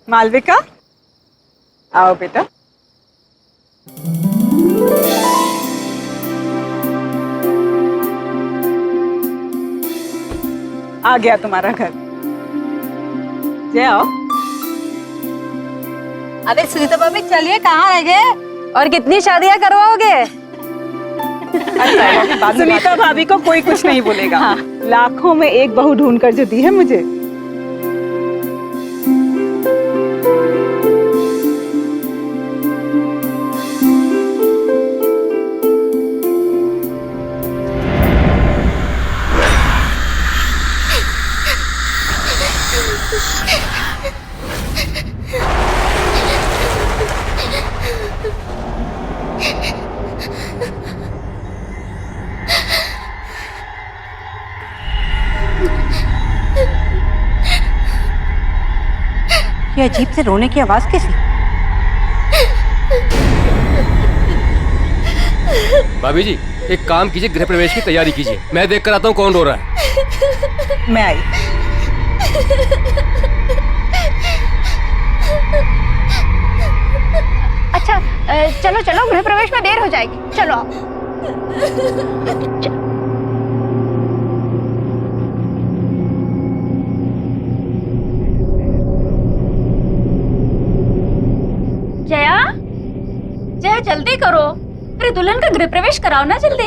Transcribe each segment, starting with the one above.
मालविका, आओ बेटा। आ गया तुम्हारा घर। जय आओ। अरे सुनीता भाभी चलिए, कहाँ रह गए और कितनी शादियां करवाओगे? सुनीता भाभी को कोई कुछ नहीं बोलेगा। हाँ। लाखों में एक बहू ढूंढ कर जो दी है मुझे। ये अजीब से रोने की आवाज कैसी? भाभी जी, एक काम कीजिए, गृह प्रवेश की तैयारी कीजिए। मैं देख कर आता हूँ कौन रो रहा है। मैं आई। अच्छा चलो चलो, गृह प्रवेश में देर हो जाएगी, चलो आओ। जया, जया जल्दी करो, अरे दुल्हन का गृह प्रवेश कराओ ना जल्दी।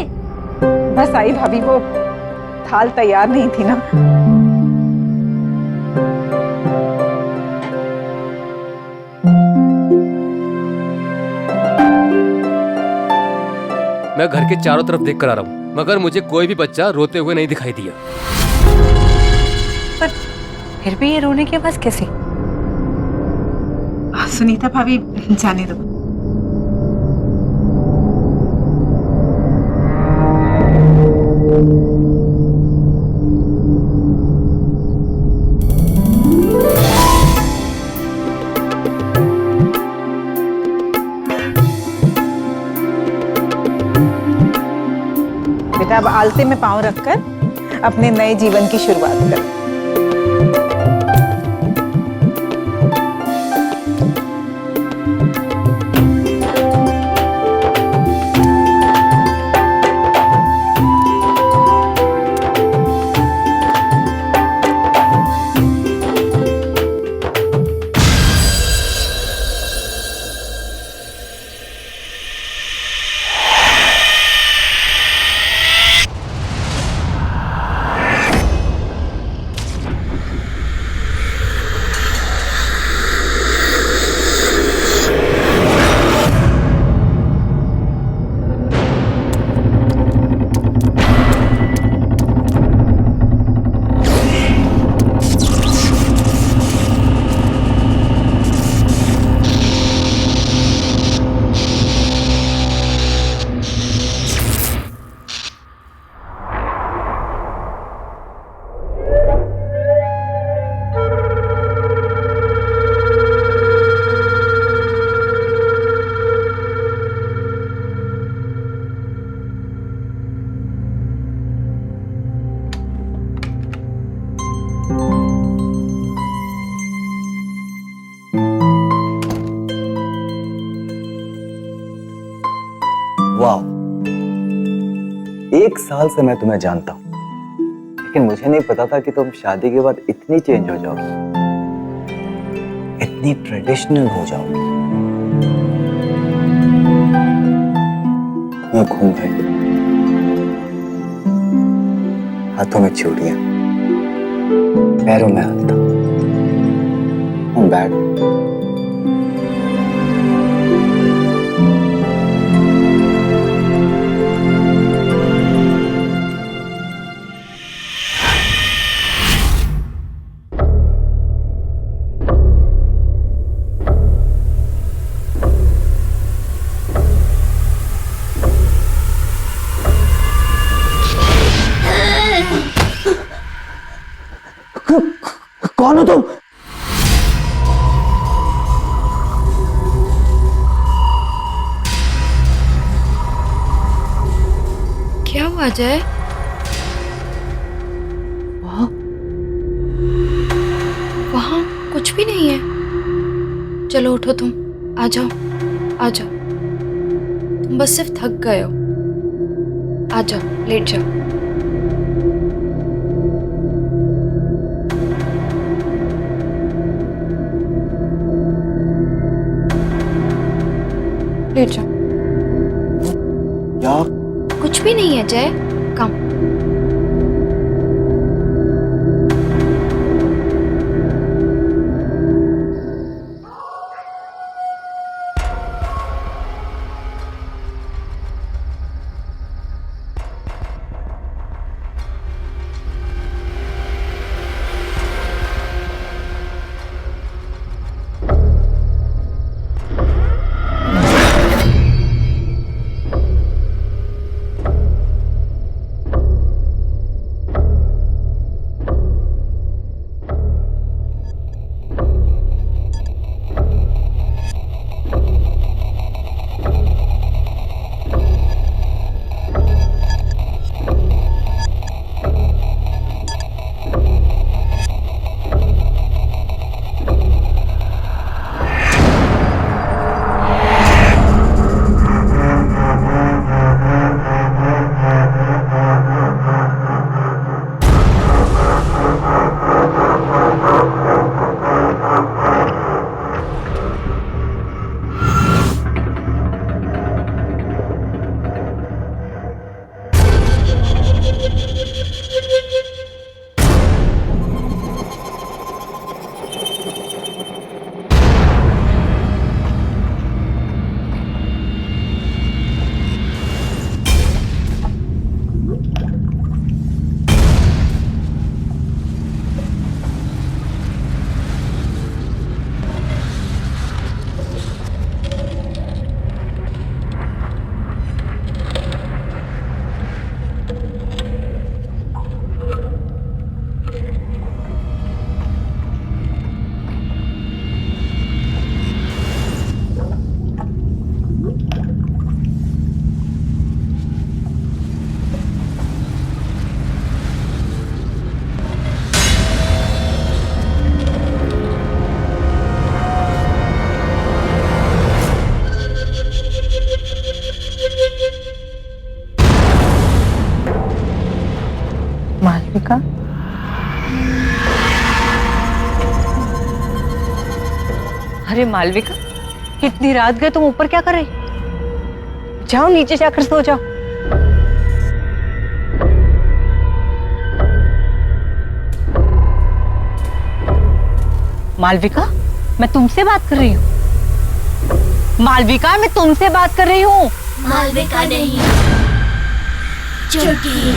बस आई भाभी, वो थाल तैयार नहीं थी ना। मैं घर के चारों तरफ देख कर आ रहा हूँ, मगर मुझे कोई भी बच्चा रोते हुए नहीं दिखाई दिया। पर फिर भी ये रोने की आवाज कैसी? सुनीता भाभी जाने दो। बेटा अब आलते में पांव रखकर अपने नए जीवन की शुरुआत कर। वाह, 1 साल से मैं तुम्हें जानता हूं, लेकिन मुझे नहीं पता था कि तुम शादी के बाद इतनी चेंज हो जाओगी, इतनी ट्रेडिशनल हो जाओगी। ये घूंघट, हाथों में चूड़ियां, पैरों में हल्का, बैग, कौन हो तुम? क्या हुआ जय? वहाँ कुछ भी नहीं है। चलो उठो, तुम आ जाओ, आ जाओ। तुम बस सिर्फ थक गए हो। आ जाओ, लेट जाओ। लेट जाओ। यार कुछ भी नहीं है जय, कम। मालविका, अरे मालविका, इतनी रात गए तुम ऊपर क्या कर रही? जाओ नीचे जाकर सो जाओ। मालविका, मैं तुमसे बात कर रही हूँ। मालविका, मैं तुमसे बात कर रही हूँ। मालविका नहीं, चुटकी।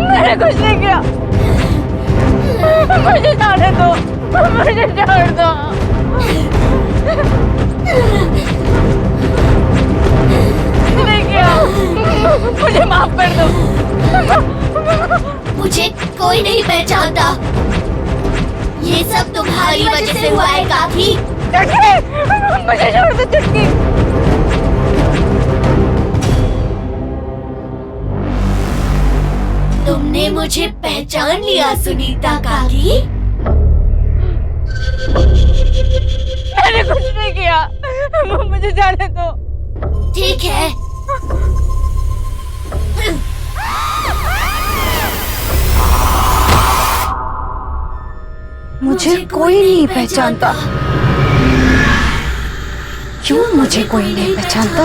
मैंने कुछ नहीं किया, मुझे जाने दो, मुझे छोड़ दो। नहीं किया, मुझे माफ कर दो। मुझे कोई नहीं पहचानता, ये सब तुम्हारी वजह से हुआ है काकी। मुझे छोड़ दो चुटकी। तुमने मुझे पहचान लिया सुनीता काकी। मैंने कुछ नहीं किया, मुझे जाने दो। ठीक है, मुझे कोई नहीं पहचानता। क्यों मुझे कोई नहीं पहचानता?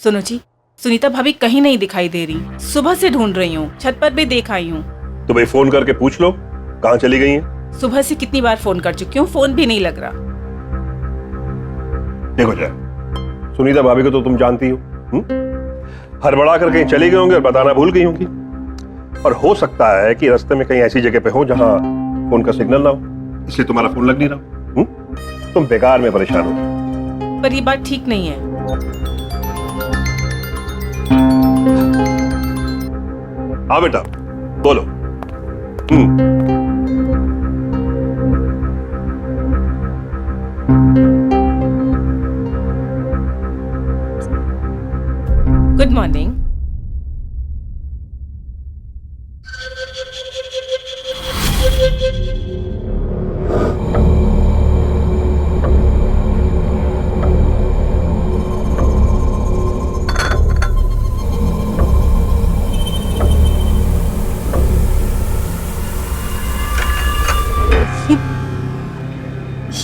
सुनो जी, सुनीता भाभी कहीं नहीं दिखाई दे रही। सुबह से ढूंढ रही हूँ, छत पर भी देख आई हूँ। तो भाई फोन करके पूछ लो कहाँ चली गई हैं। सुबह से कितनी बार फोन कर चुकी हूँ, फोन भी नहीं लग रहा। देखो जय, सुनीता भाभी को तो तुम जानती हो, हड़बड़ा कर कहीं चली गई होंगी और बताना भूल गई होंगी। और हो सकता है कि रास्ते में कहीं ऐसी जगह पे हो जहां फोन का सिग्नल ना हो, इसलिए तुम्हारा फोन लग नहीं रहा। तुम बेकार में परेशान हो। पर ये बात ठीक नहीं है। हाँ बेटा बोलो। Good morning.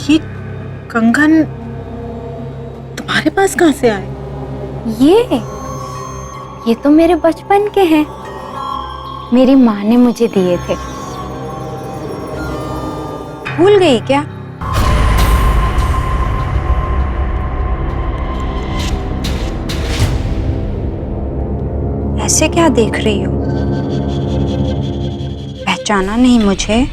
ये कंगन तुम्हारे पास कहाँ से आए? ये तो मेरे बचपन के हैं। मेरी माँ ने मुझे दिए थे। भूल गई क्या? ऐसे क्या देख रही हो? पहचाना नहीं मुझे?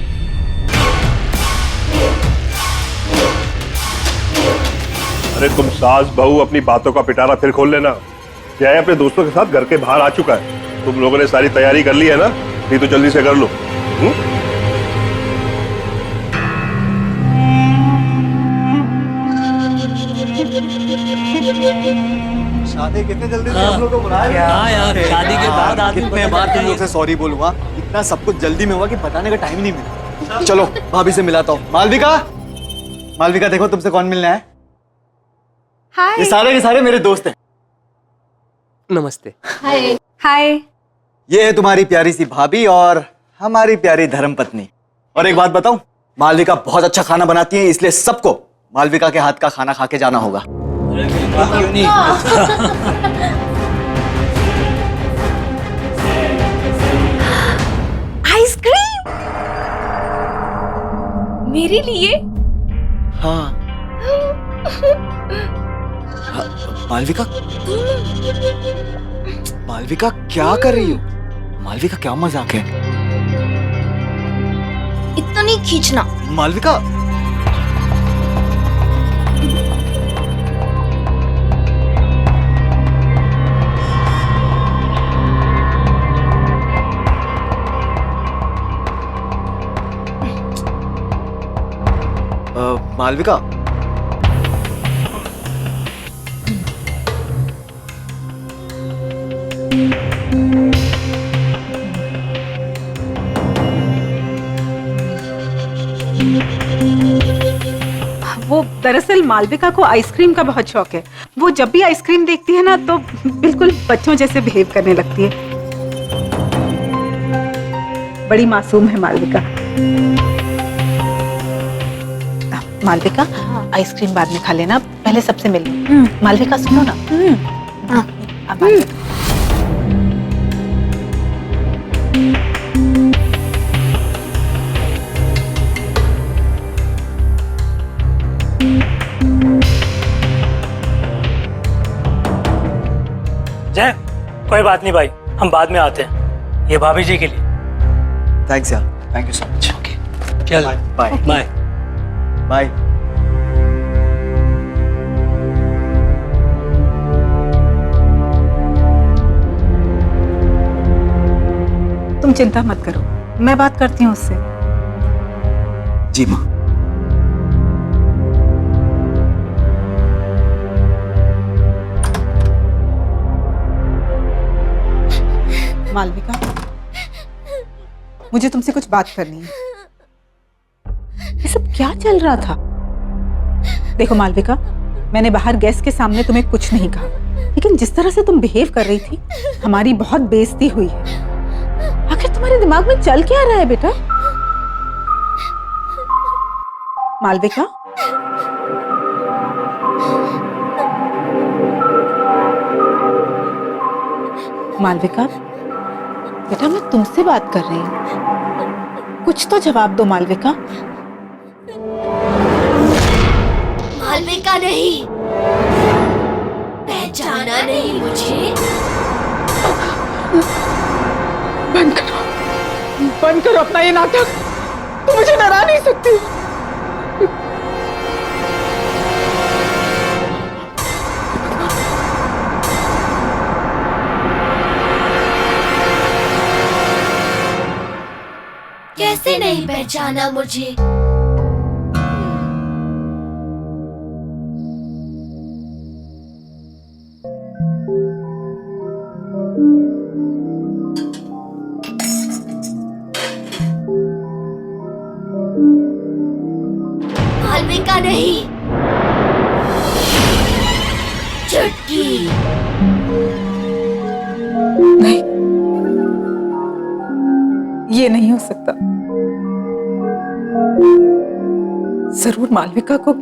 अरे तुम सास बहू अपनी बातों का पिटारा फिर खोल लेना। जय अपने दोस्तों के साथ घर के बाहर आ चुका है। तुम लोगों ने सारी तैयारी कर ली है ना? नहीं तो जल्दी से कर लो। शादी कितने जल्दी से हम लोग को बुलाया? हाँ यार, शादी के बाद आदमी कितने बार तुम लोग से सॉरी बोलूंगा, इतना सब कुछ जल्दी में हुआ कि बताने का टाइम ही नहीं मिला। चलो भाभी से मिलाता हूँ। मालविका, मालविका देखो तुमसे कौन मिलना है। हाय। ये सारे के सारे मेरे दोस्त हैं। नमस्ते। हाय। हाय। ये है तुम्हारी प्यारी सी भाभी और हमारी प्यारी धर्मपत्नी। और एक बात बताऊं, मालविका बहुत अच्छा खाना बनाती है, इसलिए सबको मालविका के हाथ का खाना खा के जाना होगा। क्यों नहीं? आइसक्रीम मेरे लिए? हाँ। मालविका, मालविका क्या कर रही हो? मालविका क्या मजाक है? इतना नहीं खींचना। मालविका, मालविका, वो दरअसल मालविका को आइसक्रीम का बहुत शौक है। वो जब भी आइसक्रीम देखती है ना तो बिल्कुल बच्चों जैसे बिहेव करने लगती है। बड़ी मासूम है मालविका। मालविका, आइसक्रीम बाद में खा लेना, पहले सबसे मिल लो। मालविका सुनो ना। अब मालविका। जय, कोई बात नहीं भाई, हम बाद में आते हैं। ये भाभी जी के लिए। थैंक्स यार, thank you so much. Okay, चल बाय बाय। बाय। तुम चिंता मत करो, मैं बात करती हूँ उससे। जी माँ। मालविका, मुझे तुमसे कुछ बात करनी है। ये सब क्या चल रहा था? देखो मालविका, मैंने बाहर गेस्ट के सामने तुम्हें कुछ नहीं कहा, लेकिन जिस तरह से तुम बिहेव कर रही थी, हमारी बहुत बेइज्जती हुई है। आखिर तुम्हारे दिमाग में चल क्या रहा है बेटा? मालविका, मालविका, बेटा मैं तुमसे बात कर रही हूँ, कुछ तो जवाब दो मालविका। मालविका नहीं, पहचाना नहीं मुझे? बंद करो अपना ये नाटक, तुम मुझे डरा नहीं सकती। कैसे नहीं पहचाना मुझे? मालविका नहीं, चुटकी। नहीं, ये नहीं हो सकता। जरूर मालविका को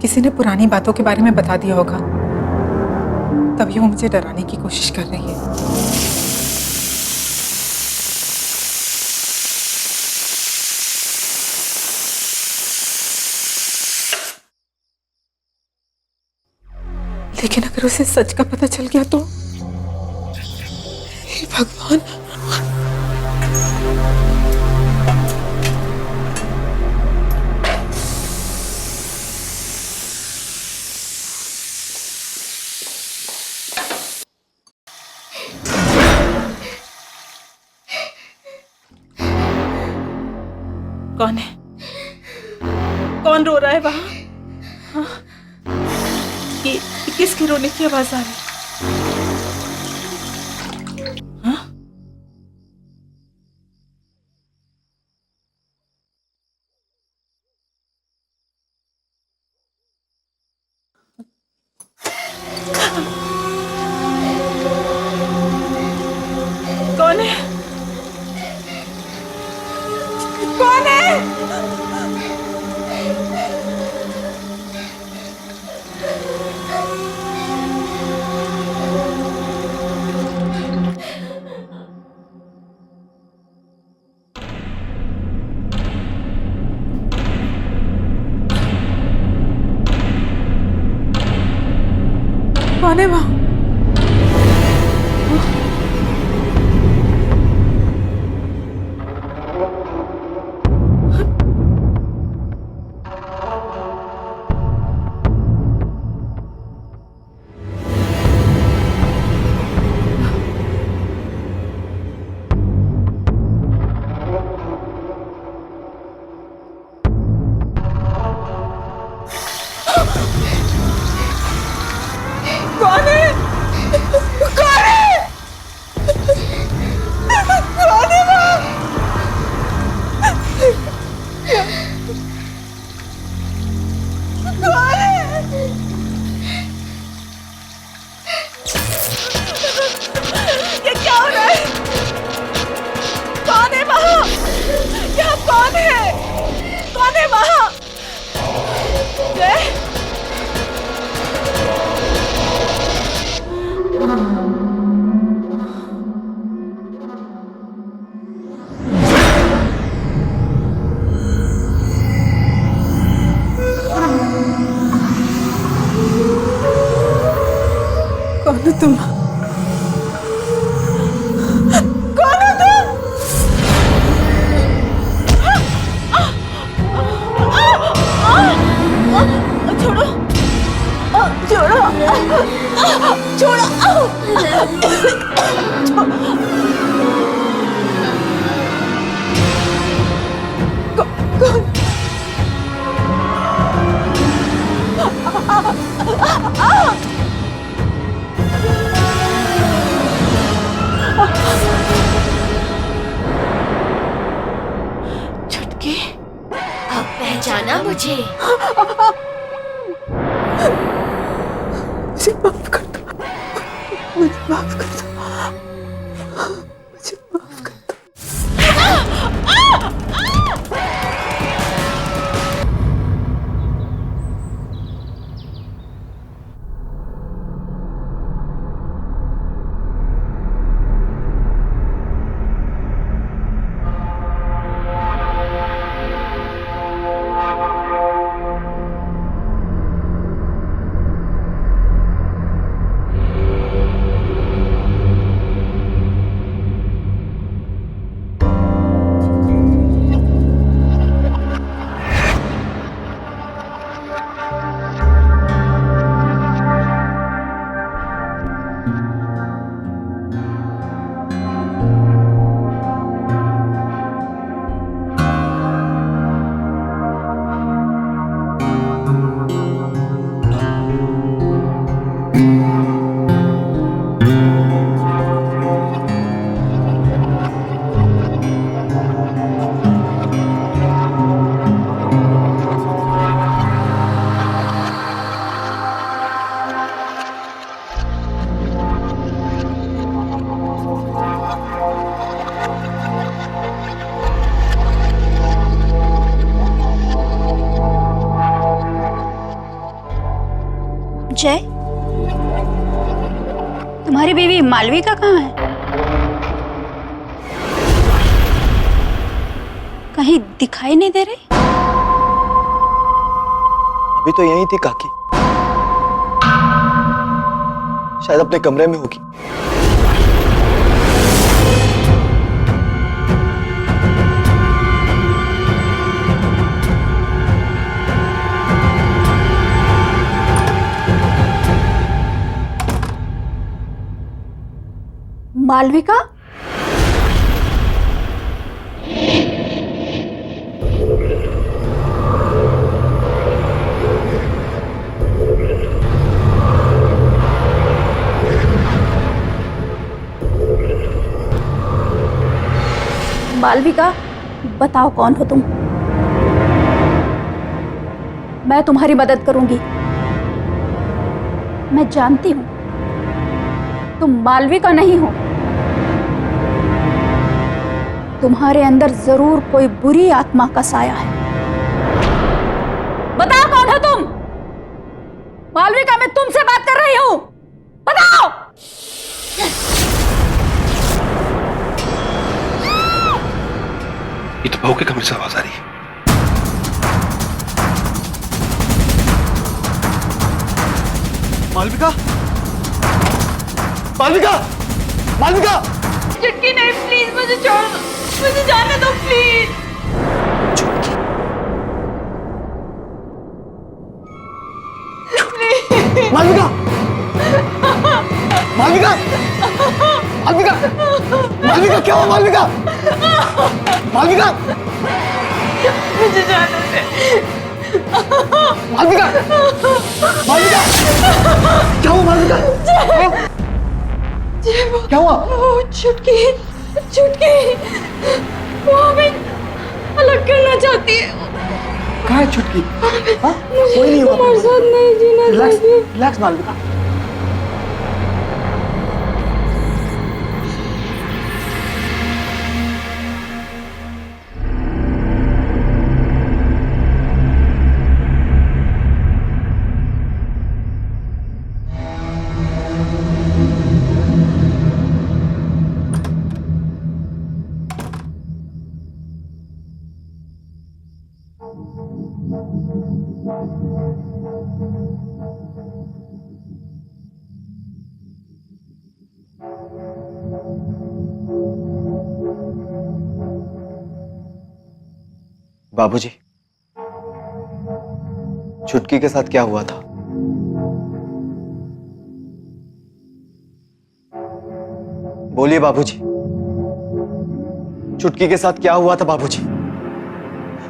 किसी ने पुरानी बातों के बारे में बता दिया होगा, तभी वो मुझे डराने की कोशिश कर रही है। लेकिन अगर उसे सच का पता चल गया तो? हे भगवान। कौन है? कौन रो रहा है वहां? हाँ? ये किसकी रोने की आवाज आ रही है? हाँ? कौन है? कौन है? कौन है वहां? कौन है? कौन है? कौन है वहां? कौन है? ये क्या हो रहा है? कौन है वहां? यहाँ कौन है? कौन है वहां? जय? कौन हो तुम? कौन हो तुम? छोड़ो, छोड़ो, छोड़ो। चुटकी, अब पहचाना मुझे? मुझे माफ कर दो, मुझे माफ कर दो, मुझे माफ कर दो। जय, तुम्हारी बीवी मालविका कहाँ है? कहीं दिखाई नहीं दे रही। अभी तो यहीं थी काकी, शायद अपने कमरे में होगी। मालविका, मालविका, बताओ कौन हो तुम? मैं तुम्हारी मदद करूंगी। मैं जानती हूं तुम मालविका नहीं हो। तुम्हारे अंदर जरूर कोई बुरी आत्मा का साया है। बताओ कौन हो तुम? मालविका, मैं तुमसे बात कर रही हूं, बताओ। ये तो बहू के कमरे से आवाज आ रही है। मालविका, मालविका, मालविका! चुटकी नहीं, प्लीज मुझे छोड़ दो, मुझे जाने दो प्लीज। मालविका, मालविका, मालविका, मालविका, क्या हुआ मालविका? मालविका, मुझे जाने दे। मालविका, मालविका, क्या हुआ मालविका? क्या हुआ? चुटकी, चुटकी, वो हमें अलग करना चाहती है। कहाँ है छुटकी? हाँ? कोई नहीं हुआ। तुम्हारे साथ नहीं जीना चाहिए। रिलैक्स मालविका। बाबूजी, छुटकी के साथ क्या हुआ था? बोलिए बाबूजी, छुटकी के साथ क्या हुआ था बाबूजी?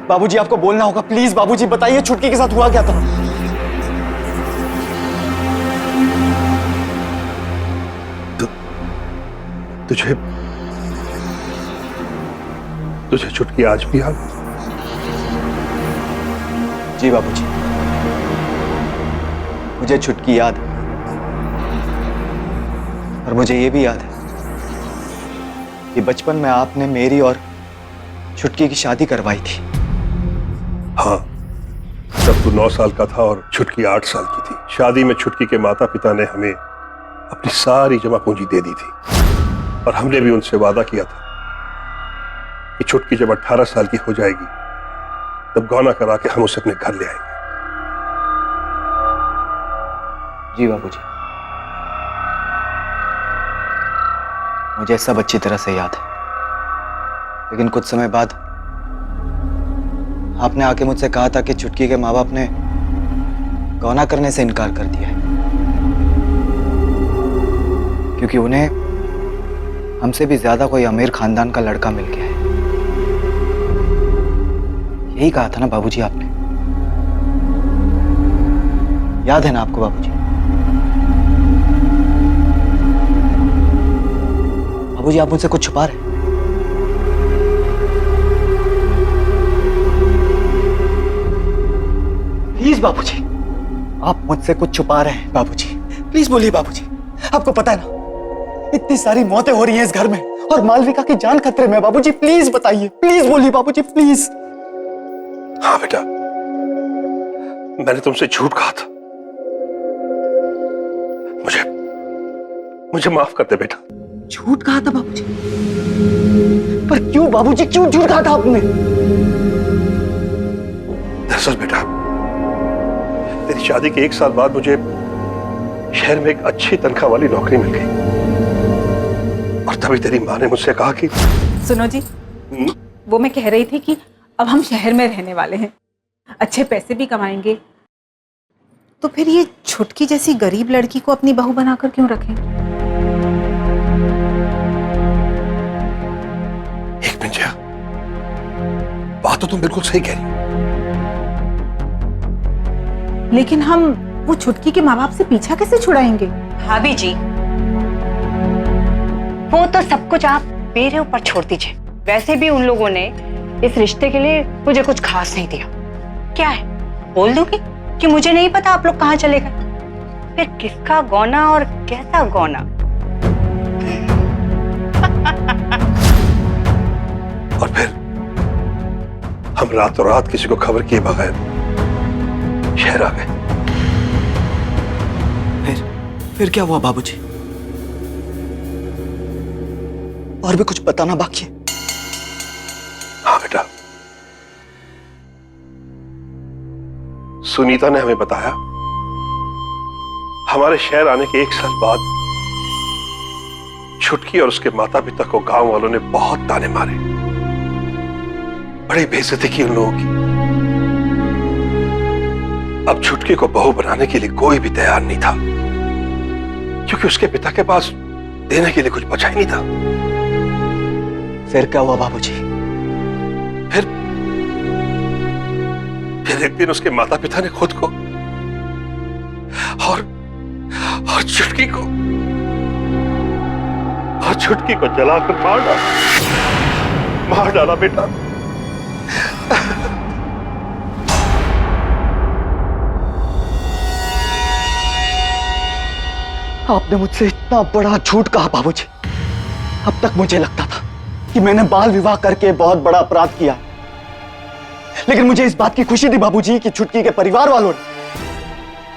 बाबूजी, आपको बोलना होगा, प्लीज बाबूजी बताइए, छुटकी के साथ हुआ क्या था? तुझे छुटकी आज भी याद? जी बाबूजी, मुझे छुटकी याद है। और मुझे ये भी याद है कि बचपन में आपने मेरी और छुटकी की शादी करवाई थी। हाँ, जब तू 9 साल का था और छुटकी 8 साल की थी। शादी में छुटकी के माता पिता ने हमें अपनी सारी जमा पूंजी दे दी थी और हमने भी उनसे वादा किया था कि छुटकी जब 18 साल की हो जाएगी तब गौना करा के हम उसे अपने घर ले आएंगे। जी बाबूजी, मुझे सब अच्छी तरह से याद है। लेकिन कुछ समय बाद आपने आके मुझसे कहा था कि छुटकी के माँ बाप ने गौना करने से इनकार कर दिया है क्योंकि उन्हें हमसे भी ज्यादा कोई अमीर खानदान का लड़का मिल गया है। यही कहा था ना बाबूजी आपने? याद है ना आपको बाबूजी? बाबूजी, आप मुझसे कुछ छुपा रहे हैं? प्लीज बाबूजी, आप मुझसे कुछ छुपा रहे हैं बाबूजी। प्लीज बोलिए बाबूजी। आपको पता है ना, इतनी सारी मौतें हो रही हैं इस घर में और मालविका की जान खतरे में। बाबूजी प्लीज बताइए, प्लीज बोलिए बाबूजी, प्लीज। हाँ बेटा, मैंने तुमसे झूठ कहा था। मुझे माफ कर दे बेटा। झूठ कहा था बाबूजी? पर क्यों बाबूजी, क्यों झूठ कहा था आपने? दरअसल बेटा, तेरी शादी के 1 साल बाद मुझे शहर में एक अच्छी तनख्वाह वाली नौकरी मिल गई और तभी तेरी माँ ने मुझसे कहा कि सुनो जी, वो मैं कह रही थी कि अब हम शहर में रहने वाले हैं, अच्छे पैसे भी कमाएंगे, तो फिर ये छुटकी जैसी गरीब लड़की को अपनी बहू बनाकर क्यों रखें? एक मिनट जया, बात तो तुम बिल्कुल सही कह रही हो। लेकिन हम वो छुटकी के माँ बाप से पीछा कैसे छुड़ाएंगे? भाभी जी, वो तो सब कुछ आप मेरे ऊपर छोड़ दीजिए। वैसे भी उन लोगों ने इस रिश्ते के लिए मुझे कुछ खास नहीं दिया। क्या है, बोल दूंगी कि मुझे नहीं पता आप लोग कहाँ चले गए। फिर किसका गौना और कैसा गौना। और फिर हम रातों रात किसी को खबर किए बगैर शहर आ गए। फिर क्या हुआ बाबूजी? और भी कुछ बताना बाकी है? हाँ बेटा, सुनीता ने हमें बताया हमारे शहर आने के 1 साल बाद छुटकी और उसके माता पिता को गांव वालों ने बहुत ताने मारे, बड़ी बेइज्जती की उन लोगों की। अब छुटकी को बहू बनाने के लिए कोई भी तैयार नहीं था, क्योंकि उसके पिता के पास देने के लिए कुछ बचा ही नहीं था। फिर क्या हुआ बाबूजी? फिर एक दिन उसके माता पिता ने खुद को और छुटकी को जलाकर मार डाला बेटा। आपने मुझसे इतना बड़ा झूठ कहा बाबूजी। अब तक मुझे लगता था कि मैंने बाल विवाह करके बहुत बड़ा अपराध किया, लेकिन मुझे इस बात की खुशी थी बाबूजी कि छुटकी के परिवार वालों ने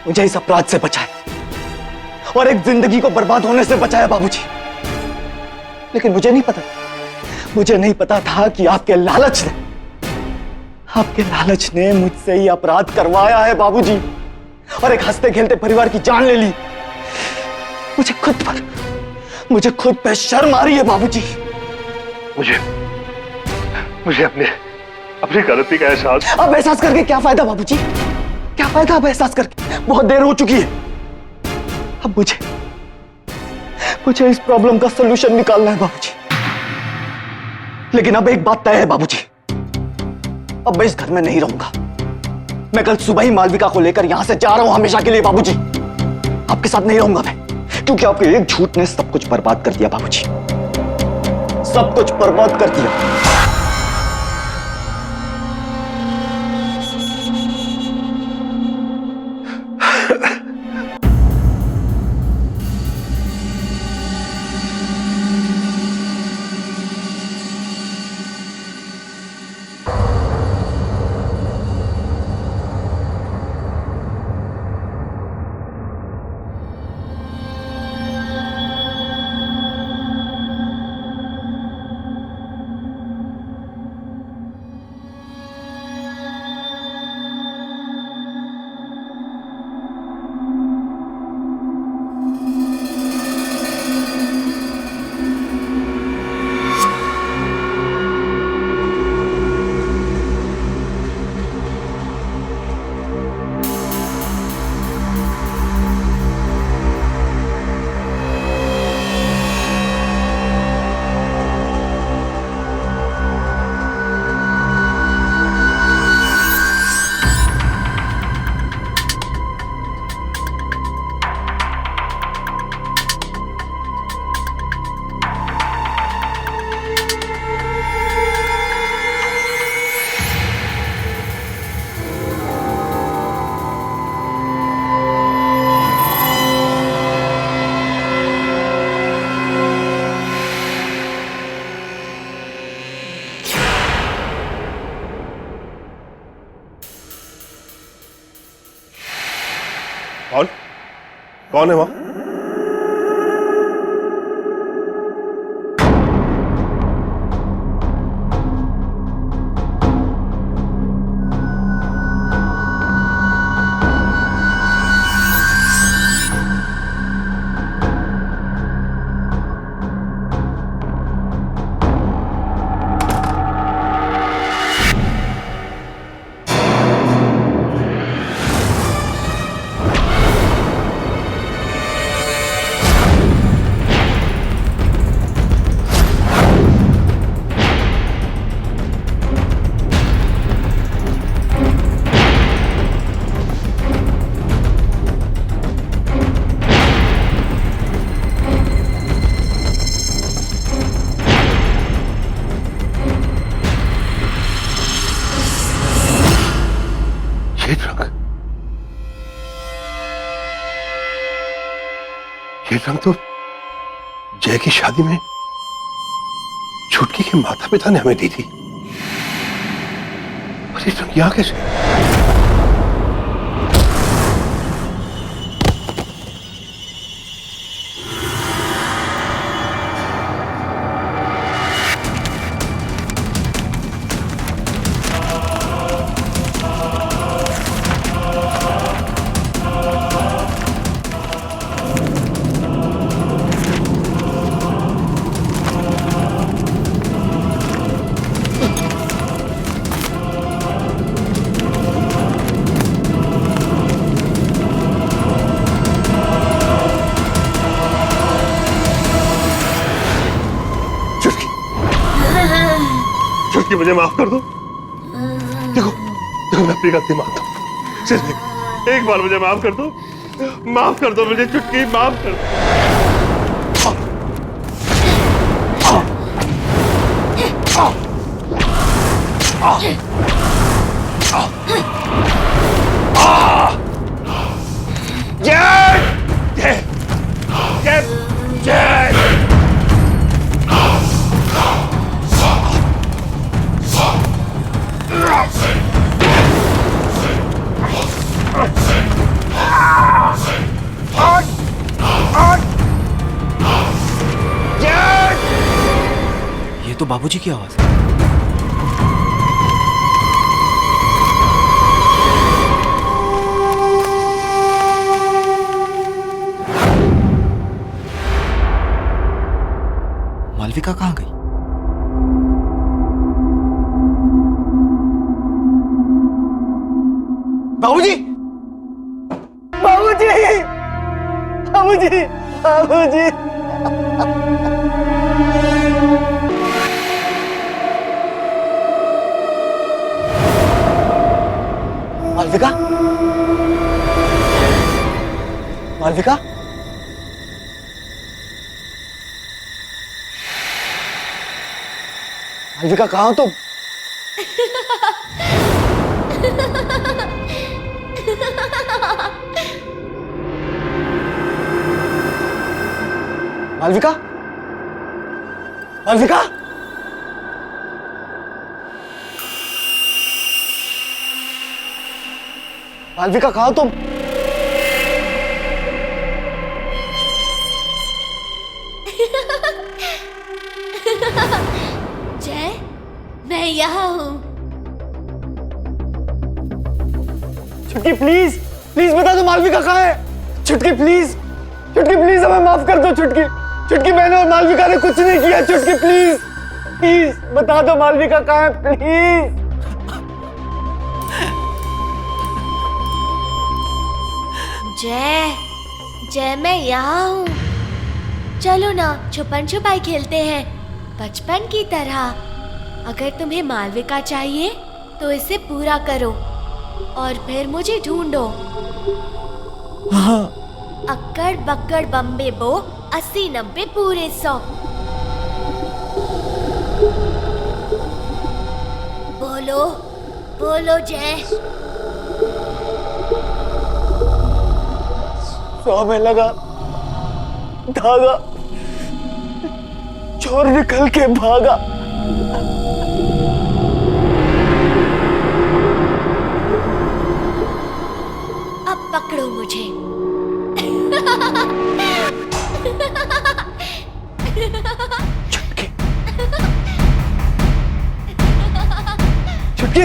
मुझे इस अपराध से बचाया और एक जिंदगी को बर्बाद होने से बचाया बाबूजी। लेकिन मुझे नहीं पता था कि आपके लालच ने मुझसे ही अपराध करवाया है बाबूजी, और एक हंसते खेलते परिवार की जान ले ली। मुझे खुद पे शर्म आ रही है बाबूजी। मुझे अपनी गलती का एहसास। अब एहसास करके क्या फायदा बाबूजी? क्या फायदा अब एहसास करके? बहुत देर हो चुकी है। अब मुझे इस प्रॉब्लम का सलूशन निकालना है बाबूजी। लेकिन अब एक बात तय है बाबूजी, अब मैं इस घर में नहीं रहूंगा। मैं कल सुबह ही मालविका को लेकर यहां से जा रहा हूं हमेशा के लिए बाबूजी। आपके साथ नहीं रहूंगा मैं, क्योंकि आपके एक झूठ ने सब कुछ बर्बाद कर दिया बाबूजी, सब कुछ बर्बाद कर दिया। कौन है वहां? सफेद रंग, ये रंग तो जय की शादी में छुटकी के माता पिता ने हमें दी थी। और ये रंग यहां कैसे? छुटकी, मुझे माफ कर दो। देखो देखो, मैं अपनी गलती मानता हूँ, सिर्फ एक बार मुझे माफ कर दो, माफ कर दो मुझे छुटकी, माफ कर दो। जय जय जय जय। ये तो बाबूजी की आवाज है। मालविका कहाँ गई? बाबूजी, बाबूजी, बाबूजी, बाबूजी। मालविका, मालविका, मालविका कहाँ हो तुम? मालविका, मालविका, मालविका कहाँ हो तुम? जय, मैं यहाँ हूँ। छुटकी प्लीज, प्लीज बता दो मालविका कहाँ है। छुटकी प्लीज, छुटकी प्लीज हमें माफ कर दो। छुटकी, छुटकी मैंने और मालविका ने कुछ नहीं किया। छुटकी प्लीज, प्लीज बता दो मालविका कहाँ है, प्लीज। जय, जय मैं यहाँ हूँ। चलो ना छुपन छुपाई खेलते हैं बचपन की तरह। अगर तुम्हें मालविका चाहिए तो इसे पूरा करो और फिर मुझे ढूंढो। हाँ। अक्कड़ बक्कड़ बम्बे बो 80 90 पूरे 100। बोलो बोलो जय। 100 में लगा धागा, चोर निकल के भागा। अब पकड़ो मुझे। छुटकी, छुटकी,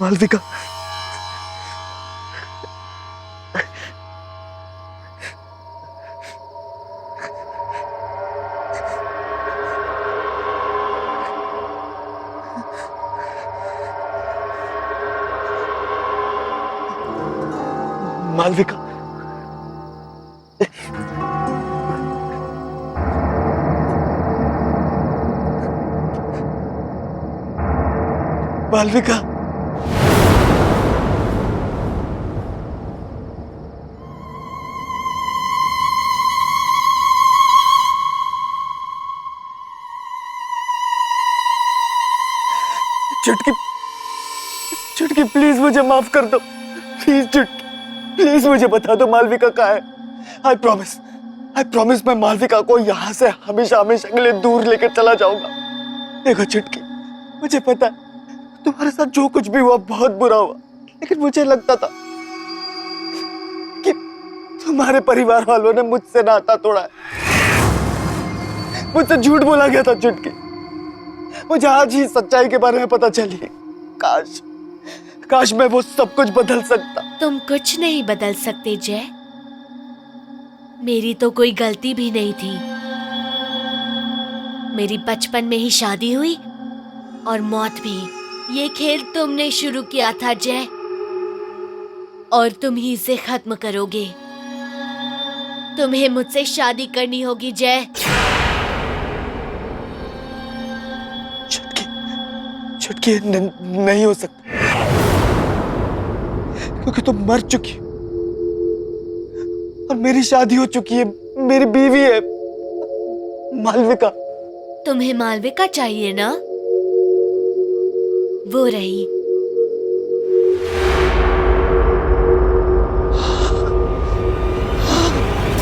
मालविका, मालविका, मालविका, चुटकी, चुटकी प्लीज मुझे माफ कर दो, प्लीज चुटकी, प्लीज मुझे बता दो मालविका कहाँ है। आई प्रॉमिस मैं मालविका को यहाँ से हमेशा हमेशा के लिए दूर लेकर चला जाऊंगा। देखो चुटकी, मुझे पता है तुम्हारे साथ जो कुछ भी हुआ बहुत बुरा हुआ, लेकिन मुझे लगता था कि तुम्हारे परिवार वालों ने मुझसे नाता तोड़ा है, मुझसे झूठ बोला गया था चुटकी। मुझे आज ही सच्चाई के बारे में पता चली। काश मैं वो सब कुछ बदल सकता। तुम कुछ नहीं बदल सकते जय, मेरी तो कोई गलती भी नहीं थी। मेरी बचपन में ही शादी हुई और मौत भी। ये खेल तुमने शुरू किया था जय, और तुम ही इसे खत्म करोगे। तुम्हें मुझसे शादी करनी होगी जय। चुटकी नहीं हो सकता, क्योंकि तुम मर चुकी हो और मेरी शादी हो चुकी है, मेरी बीवी है मालविका। तुम्हें मालविका चाहिए ना, वो रही।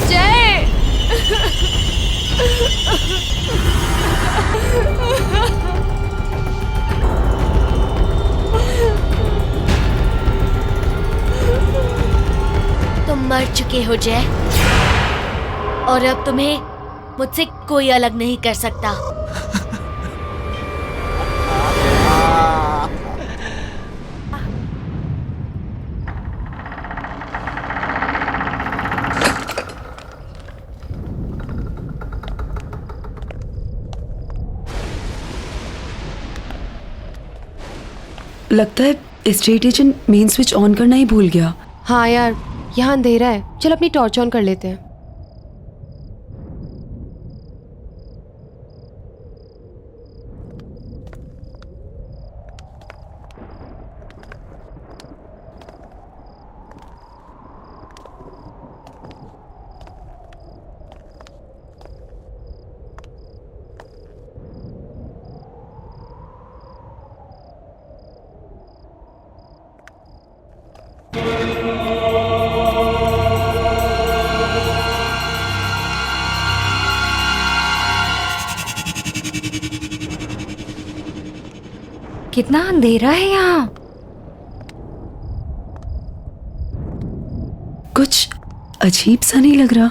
जय तुम मर चुके हो जय, और अब तुम्हें मुझसे कोई अलग नहीं कर सकता। लगता है state agent main switch on करना ही भूल गया। हाँ यार, यहाँ अंधेरा है, चल अपनी टॉर्च ऑन कर लेते हैं। कितना अंधेरा है यहाँ। कुछ अजीब सा नहीं लग रहा।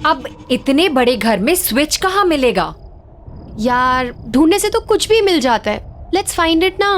अब इतने बड़े घर में स्विच कहाँ मिलेगा यार? ढूंढने से तो कुछ भी मिल जाता है। लेट्स फाइंड इट ना।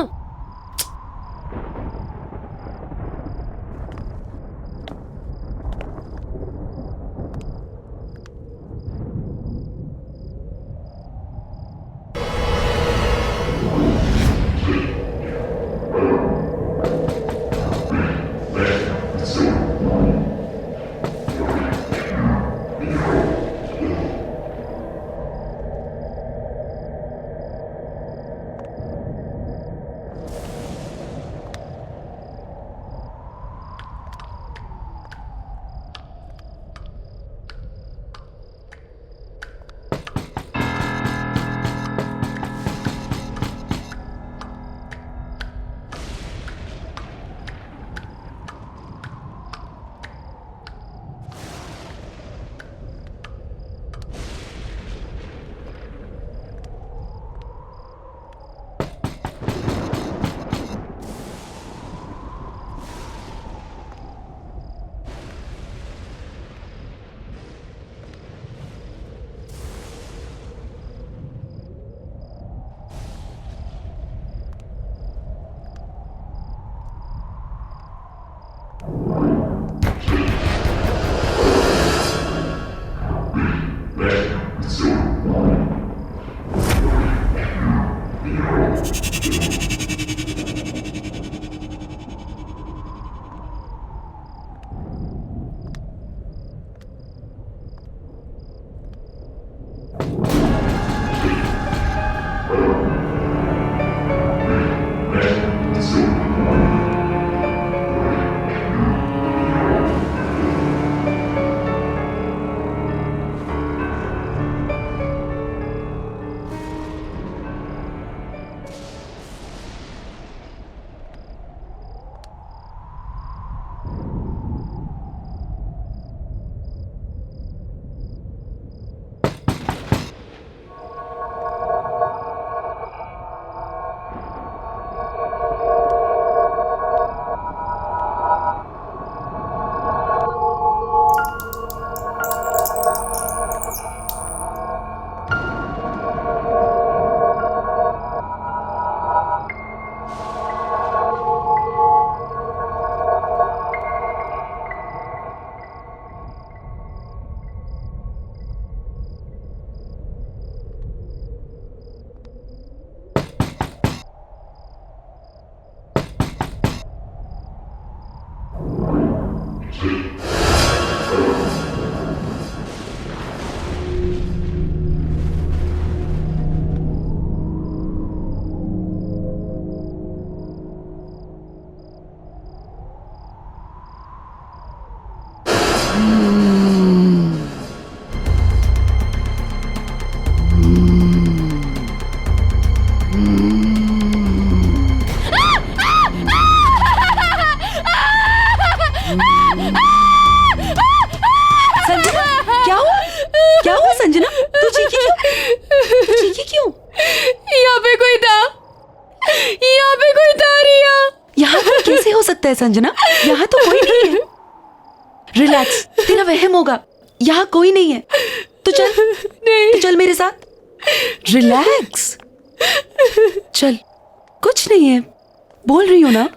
संजना, क्या हुआ संजना? तू चीखी क्यों? यहाँ पे कोई था रिया। यहाँ पर कैसे हो सकता है संजना? यहाँ तो कोई नहीं है। रिलैक्स, तेरा वहम होगा। यहाँ कोई नहीं है। तू चल मेरे साथ। रिलैक्स, चल, कुछ नहीं है, बोल रही हूँ ना।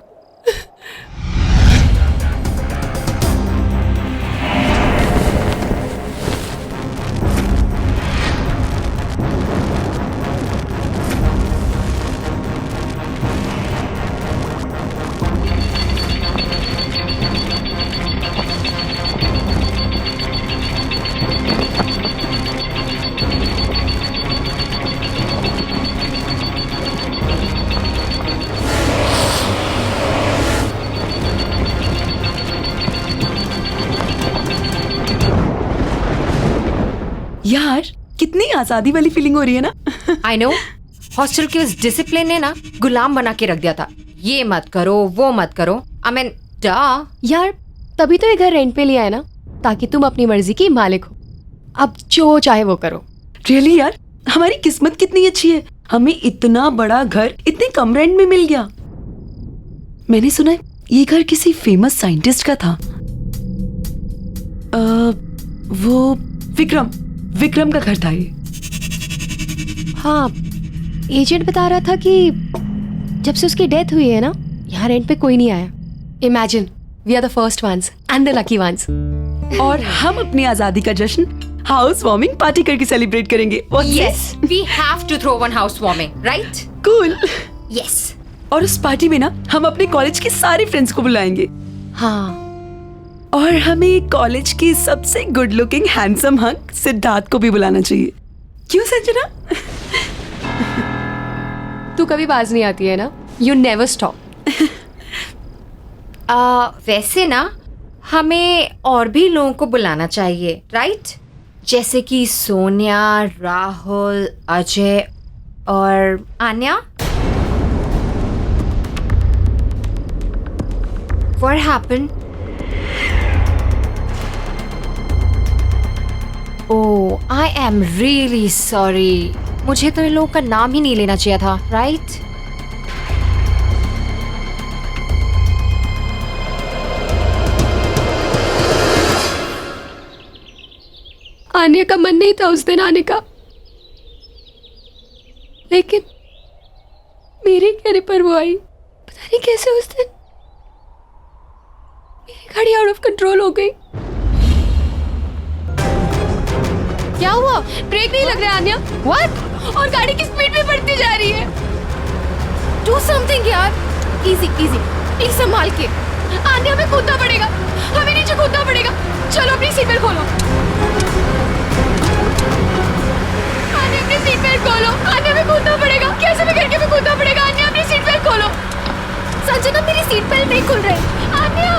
यार, कितनी आजादी वाली फीलिंग हो रही है ना। आई नो, हॉस्टल के उस डिसिप्लिन ने ना गुलाम बना के रख दिया था। ये मत करो, वो मत करो। आई मीन यार, तभी तो ये घर रेंट पे लिया है ना, ताकि तुम अपनी मर्जी की मालिक हो। अब जो चाहे वो करो। रियली यार, हमारी किस्मत कितनी अच्छी है, हमें इतना बड़ा घर इतने कम रेंट में मिल गया। मैंने सुना है ये घर किसी फेमस साइंटिस्ट का था। वो विक्रम का घर था ये। हाँ, एजेंट बता रहा था कि जब से उसकी डेथ हुई है ना, यहाँ रेंट पे कोई नहीं आया। Imagine, we are the first ones and the lucky ones. और हम अपनी आजादी का जश्न हाउस वार्मिंग पार्टी करके सेलिब्रेट करेंगे। Yes, we have to throw one house warming, right? Cool. Yes. और उस पार्टी में ना हम अपने कॉलेज के सारे फ्रेंड्स को बुलाएंगे। हाँ, और हमें कॉलेज की सबसे good looking handsome hunk Siddharth को भी बुलाना चाहिए। क्यों संजना? तू कभी बाज नहीं आती है ना, यू नेवर स्टॉप। वैसे ना हमें और भी लोगों को बुलाना चाहिए, राइट? जैसे कि सोनिया, राहुल, अजय और Anya. What happened? Oh, I am really sorry. मुझे तो इन लोगों का नाम ही नहीं लेना चाहिए था, राइट? आने का मन नहीं था उस दिन आने का, लेकिन मेरे कहने पर वो आई। पता नहीं कैसे उस दिन मेरी गाड़ी आउट ऑफ कंट्रोल हो गई। क्या हुआ? ब्रेक नहीं लग रहा है आन्या? व्हाट? और गाड़ी की स्पीड भी बढ़ती जा रही है। डू समथिंग यार। इजी इजी, प्लीज संभाल के। आन्या, हमें कूदना पड़ेगा, हमें नीचे कूदना पड़ेगा। चलो अपनी सीट बेल्ट खोलो। आन्या, अपनी सीट बेल्ट खोलो। आन्या, हमें कूदना पड़ेगा, कैसे भी करके हमें कूदना पड़ेगा। आन्या, अपनी सीट बेल्ट खोलो। संजना, मेरी सीट बेल्ट नहीं खुल रही। आन्या,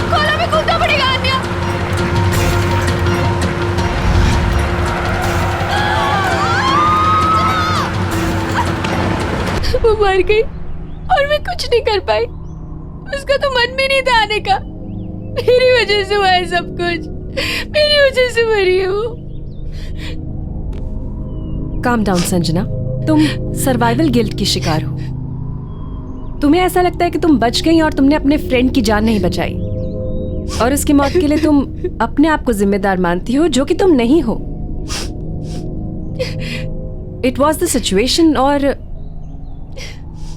खोलो, हमें कूदना पड़ेगा। आन्या, वो मर गई और मैं कुछ नहीं कर पाई। उसका तो मन में नहीं था आने का। मेरी वजह से हुआ है सब कुछ, मेरी वजह से मरी है वो। काम डाउन संजना, तुम सर्वाइवल गिल्ट की शिकार हो। तुम्हें ऐसा लगता है कि तुम बच गई और तुमने अपने फ्रेंड की जान नहीं बचाई, और उसकी मौत के लिए तुम अपने आप को जिम्मेदार मानती हो, जो कि तुम नहीं हो। इट वॉज द सिचुएशन, और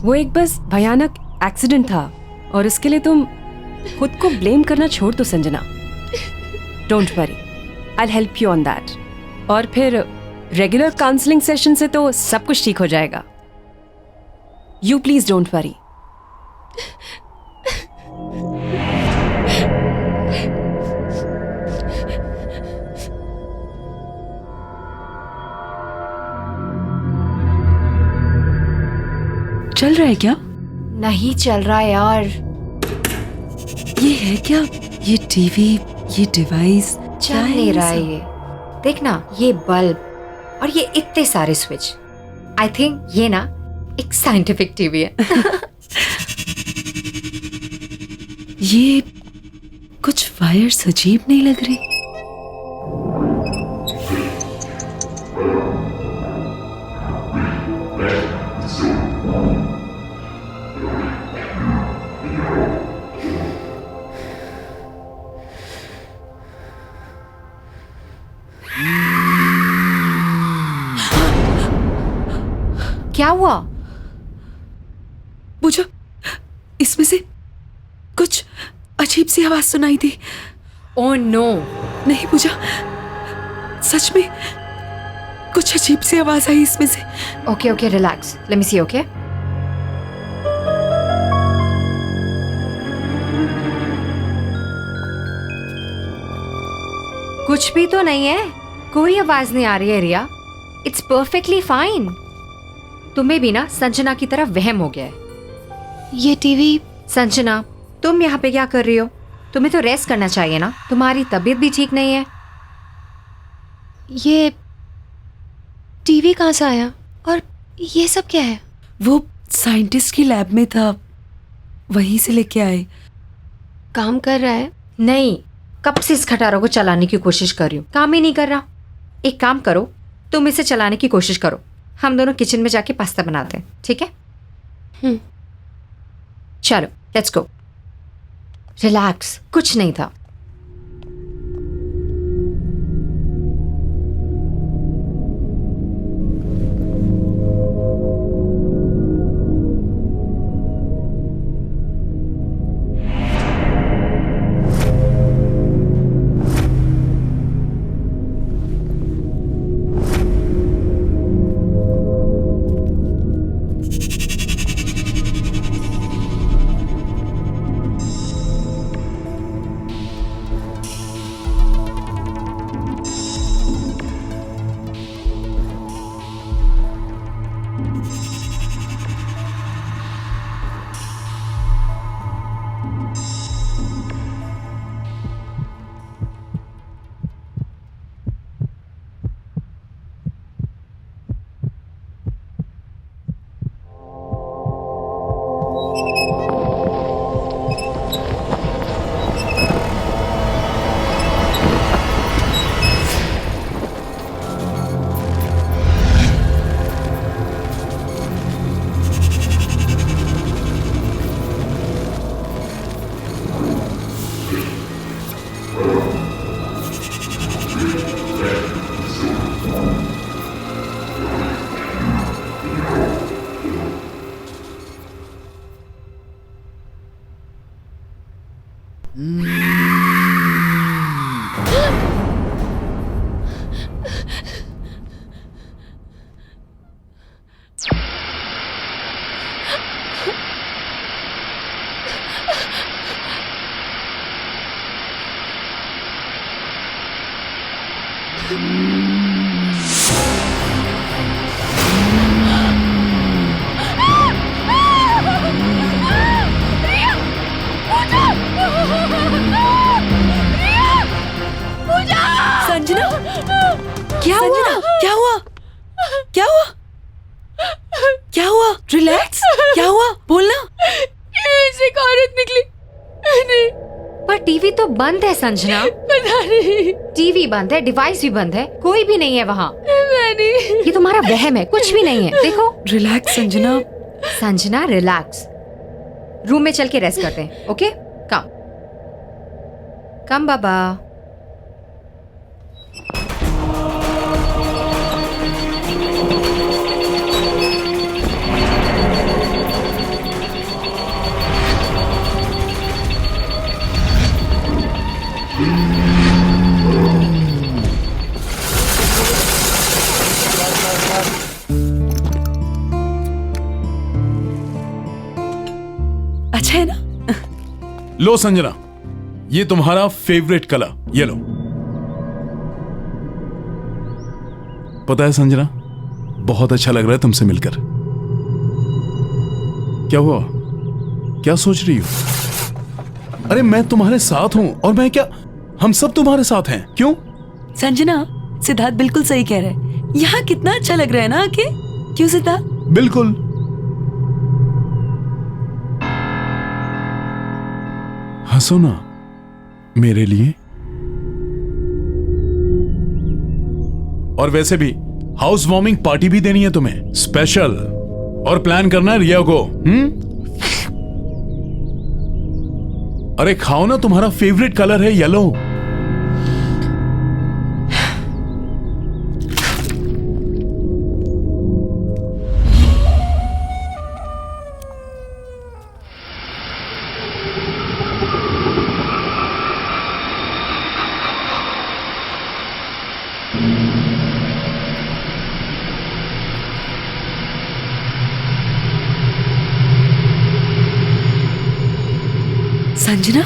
वो एक बस भयानक एक्सीडेंट था, और इसके लिए तुम खुद को ब्लेम करना छोड़ दो Sanjana. Don't worry, I will help you on that. और फिर रेगुलर काउंसलिंग सेशन से तो सब कुछ ठीक हो जाएगा। You please don't worry. चल रहा है क्या? नहीं चल रहा यार। ये है क्या? ये टीवी, ये डिवाइस चल नहीं रहा है ये। देखना, ये बल्ब और ये इतने सारे स्विच, आई थिंक ये ना एक साइंटिफिक टीवी है। ये कुछ वायर्स अजीब नहीं लग रही? क्या हुआ? पूजा, इसमें से कुछ अजीब सी आवाज सुनाई दी। Oh no. नहीं पूजा, सच में कुछ अजीब सी आवाज आई इसमें से। Okay okay, relax, let me see. Okay, कुछ भी तो नहीं है, कोई आवाज नहीं आ रही है रिया। It's perfectly fine. तुम्हें भी ना संजना की तरह वहम हो गया है। ये टीवी। संजना, तुम यहाँ पे क्या कर रही हो? तुम्हें तो रेस्ट करना चाहिए ना, तुम्हारी तबीयत भी ठीक नहीं है। ये टीवी कहाँ से आया और ये सब क्या है? वो साइंटिस्ट की लैब में था, वहीं से लेके आए। काम कर रहा है? नहीं, कब से इस खटारों को चलाने की कोशिश कर रही हूँ, काम ही नहीं कर रहा। एक काम करो, तुम इसे चलाने की कोशिश करो, हम दोनों किचन में जाके पास्ता बनाते हैं, ठीक है? चलो लेट्स गो। रिलैक्स, कुछ नहीं था। संजना, क्या हुआ? क्या हुआ? क्या हुआ? क्या हुआ? रिलैक्स, क्या हुआ? बोलना। एक औरत निकली। नहीं, पर टीवी तो बंद है संजना। पता नहीं। टीवी बंद है, डिवाइस भी बंद है, कोई भी नहीं है वहाँ। नहीं, ये तुम्हारा वहम है, कुछ भी नहीं है। देखो। Relax Sanjana. Sanjana relax, room में चल के रेस्ट करते हैं। ओके, कम कम बाबा। अच्छा है ना? लो संजना, ये तुम्हारा फेवरेट कलर, ये लो। पता है संजना, बहुत अच्छा लग रहा है तुमसे मिलकर। क्या हुआ? क्या सोच रही हो? अरे मैं तुम्हारे साथ हूं, और मैं क्या, हम सब तुम्हारे साथ हैं। क्यों? संजना, सिद्धार्थ बिल्कुल सही कह रहे हैं। यहाँ कितना अच्छा लग रहा है ना आके। क्यों सिद्धार्थ? बिल्कुल। हंसो ना मेरे लिए। और वैसे भी हाउस वार्मिंग पार्टी भी देनी है तुम्हें, स्पेशल। और प्लान करना है रिया को। अरे खाओ ना, तुम्हारा फेवरेट कलर है येलो। संजना,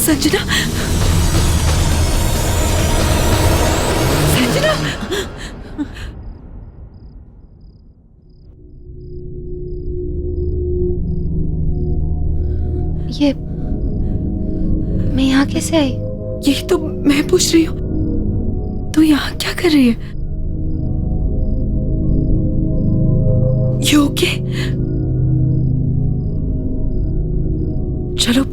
संजना, संजना, ये मैं यहाँ कैसे आई? यही तो मैं पूछ रही हूँ। तू यहाँ क्या कर रही है? You okay? चलो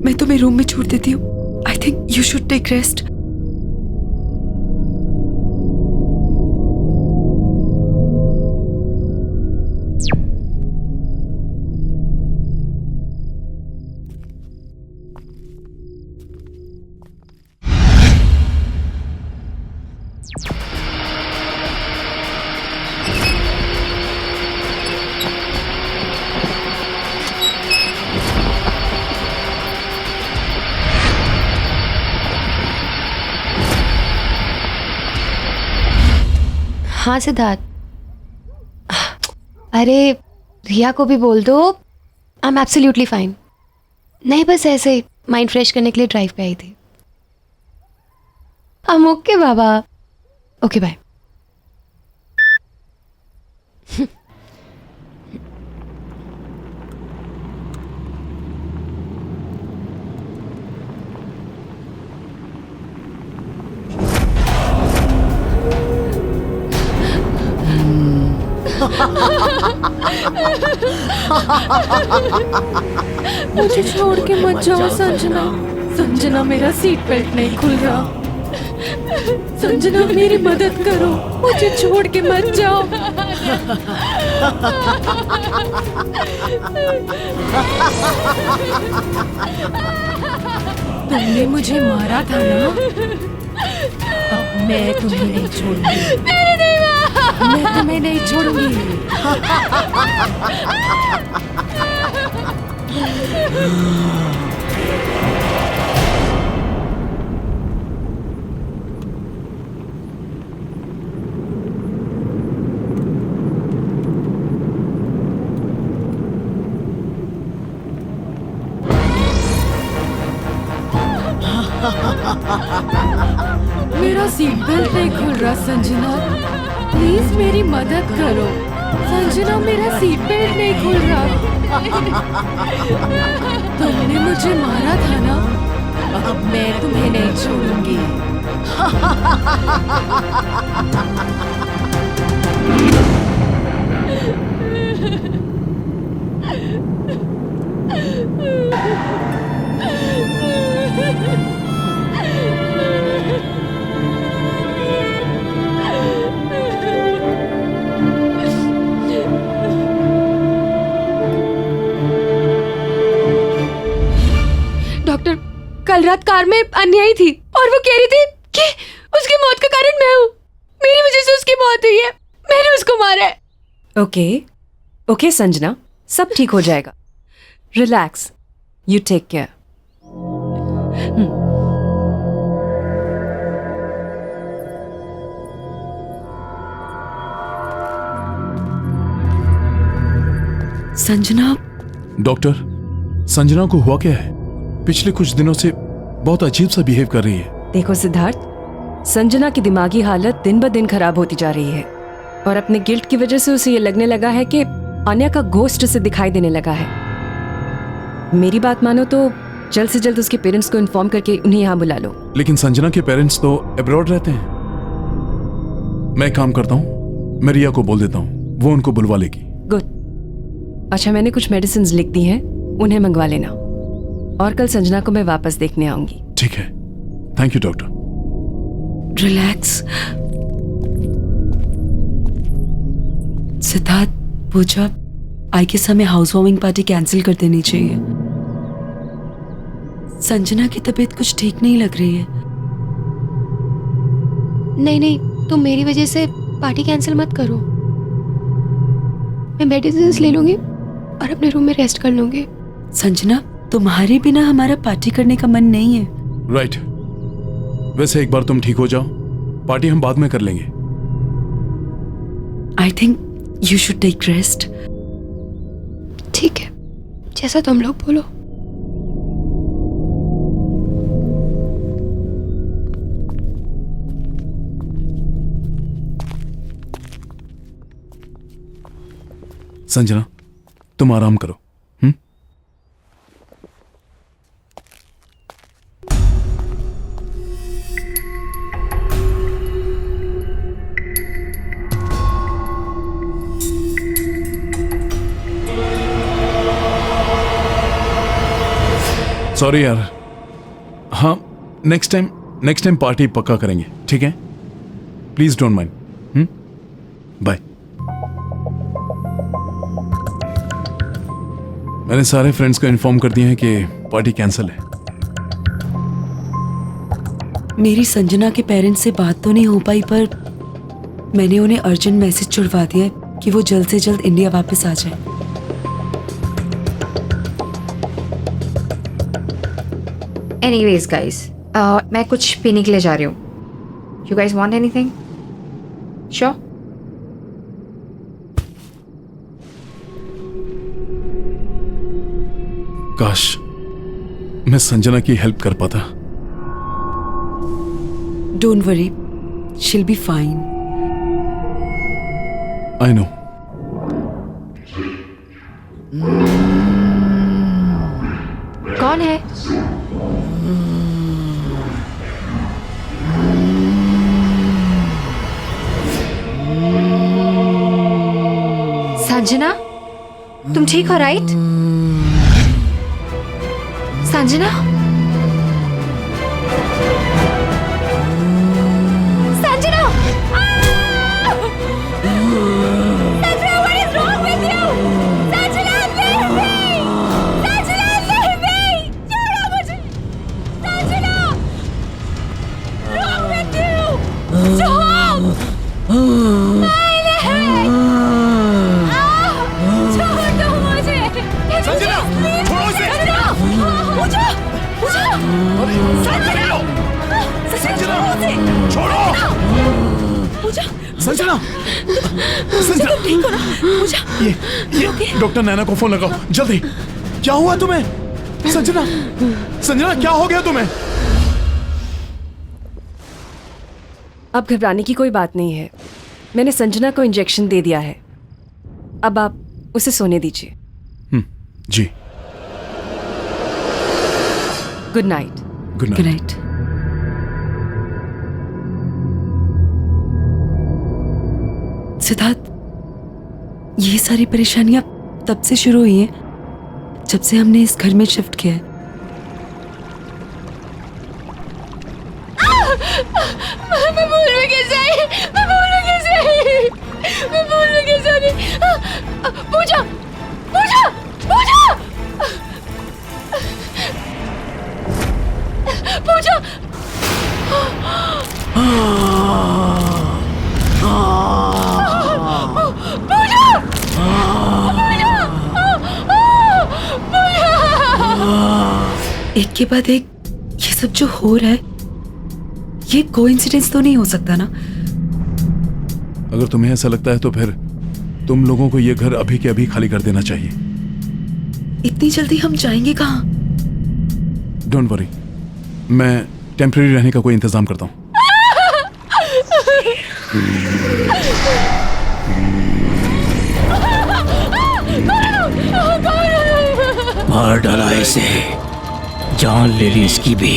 मैं तुम्हें रूम में छोड़ देती हूँ। I think you should take rest. हाँ सिद्धार्थ, अरे रिया को भी बोल दो, आई एम एब्सोल्युटली फाइन। नहीं, बस ऐसे ही माइंड फ्रेश करने के लिए ड्राइव पे आई थी। I'm okay Baba. Okay bye. मुझे छोड़ के मत जाओ संजना। संजना, मेरा सीट बेल्ट नहीं खुल रहा। संजना, मेरी मदद करो, मुझे छोड़ के मत जाओ। तुमने मुझे मारा था ना, अब मैं तुम्हें नहीं छोड़ूंगी। मैं तुम्हें नहीं छोड़ूंगी। मेरा सीट बेल्ट नहीं खुल रहा संजना, प्लीज मेरी मदद करो। संजना, मेरा सीट बेल्ट नहीं खुल रहा। तुमने मुझे मारा था ना, अब मैं तुम्हें नहीं छोड़ूंगी। कल रात कार में अन्यायी थी और वो कह रही थी कि उसकी मौत का कारण मैं हूँ, मेरी वजह से उसकी मौत हुई है, मैंने उसको मारा है। ओके ओके संजना, सब ठीक हो जाएगा। Relax, you take care. Sanjana. Doctor, Sanjana को हुआ क्या है? पिछले कुछ दिनों से बहुत अजीब सा बिहेव कर रही है। देखो सिद्धार्थ, संजना की दिमागी हालत दिन ब दिन खराब होती जा रही है और अपने गिल्ट की वजह से उसे ये लगने लगा है कि आन्या का घोस्ट उसे दिखाई देने लगा है। मेरी बात मानो तो जल्द से जल्द उसके पेरेंट्स को इन्फॉर्म करके उन्हें यहाँ बुला लो। लेकिन संजना के पेरेंट्स तो अब्रॉड रहते हैं। मैं एक काम करता हूँ, मैं रिया को बोल देता हूँ, वो उनको बुलवा लेगी। गुड। अच्छा, मैंने कुछ मेडिसिन लिख दी हैं, उन्हें मंगवा लेना और कल संजना को मैं वापस देखने आऊंगी। ठीक है, thank you doctor. Relax. Siddharth, Pooja, I guess हमें हाउस वार्मिंग पार्टी कैंसिल कर देनी चाहिए। संजना की तबीयत कुछ ठीक नहीं लग रही है। नहीं नहीं, तुम मेरी वजह से पार्टी कैंसिल मत करो। मैं मेडिसिन ले लूंगी और अपने रूम में रेस्ट कर लूंगी। संजना, तुम्हारे बिना हमारा पार्टी करने का मन नहीं है। राइट। वैसे एक बार तुम ठीक हो जाओ, पार्टी हम बाद में कर लेंगे। I think you should take rest. ठीक है, जैसा तुम लोग बोलो। संजना, तुम आराम करो। सॉरी यार। हाँ, नेक्स्ट टाइम पार्टी पक्का करेंगे, ठीक है? Please don't mind. बाय। मैंने सारे फ्रेंड्स को इन्फॉर्म कर दिया है कि पार्टी कैंसिल है। मेरी संजना के पेरेंट्स से बात तो नहीं हो पाई, पर मैंने उन्हें अर्जेंट मैसेज छुड़वा दिया है कि वो जल्द से जल्द इंडिया वापस आ जाए। एनीवेज गाइस, मैं कुछ पीने के लिए जा रही हूँ। You guys want anything? Sure? काश मैं संजना की हेल्प कर पाता। Don't worry, she'll be fine. I know. कौन है? संजना, तुम ठीक हो right? Sanjana? Sanjana! Sanjana, what is wrong with you? Sanjana, leave me! Sanjana, leave me! छोड़ो मुझे! Sanjana! Wrong with you? Stop! छोड़ दो मुझे! संजना, छोड़ो उसे! पूजा! पूजा! संजना, छोड़ो! पूजा! संजना, संजना, ठीक हो ना? पूजा! ये डॉक्टर नैना को फोन लगाओ जल्दी। क्या हुआ तुम्हें? संजना, संजना क्या हो गया तुम्हें? अब घबराने की कोई बात नहीं है। मैंने संजना को इंजेक्शन दे दिया है, अब आप उसे सोने दीजिए। जी। Good night. Good good night. Siddharth, ये सारी परेशानियां तब से शुरू हुई हैं जब से हमने इस घर में शिफ्ट किया है। मैं भूल कैसे आई? मैं भूल कैसे आई? मैं भूल कैसे आई? पूजा! पूजा! पूजा! एक के बाद एक ये सब जो हो रहा है, ये कोइंसिडेंस तो नहीं हो सकता ना? अगर तुम्हें ऐसा लगता है तो फिर तुम लोगों को ये घर अभी के अभी खाली कर देना चाहिए। इतनी जल्दी हम जाएंगे कहाँ? डोंट वरी, मैं टेम्परेरी रहने का कोई इंतजाम करता हूँ। मार डाला इसे, जान ले ली इसकी भी।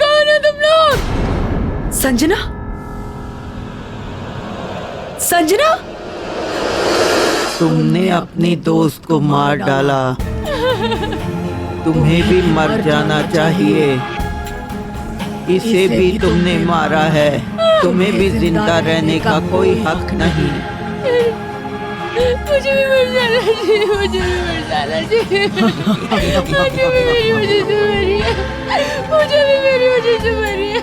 कौन हो तुम लोग? संजना, संजना, तुमने अपनी दोस्त को मार डाला, तुम्हें भी मर जाना चाहिए। इसे भी तुमने मारा है, तुम्हें भी जिंदा रहने का कोई हक नहीं। मुझे भी मर जाना चाहिए, मुझे भी मर जाना चाहिए। मुझे भी मेरी वजह से मरी है, मुझे भी मेरी वजह से मरी है।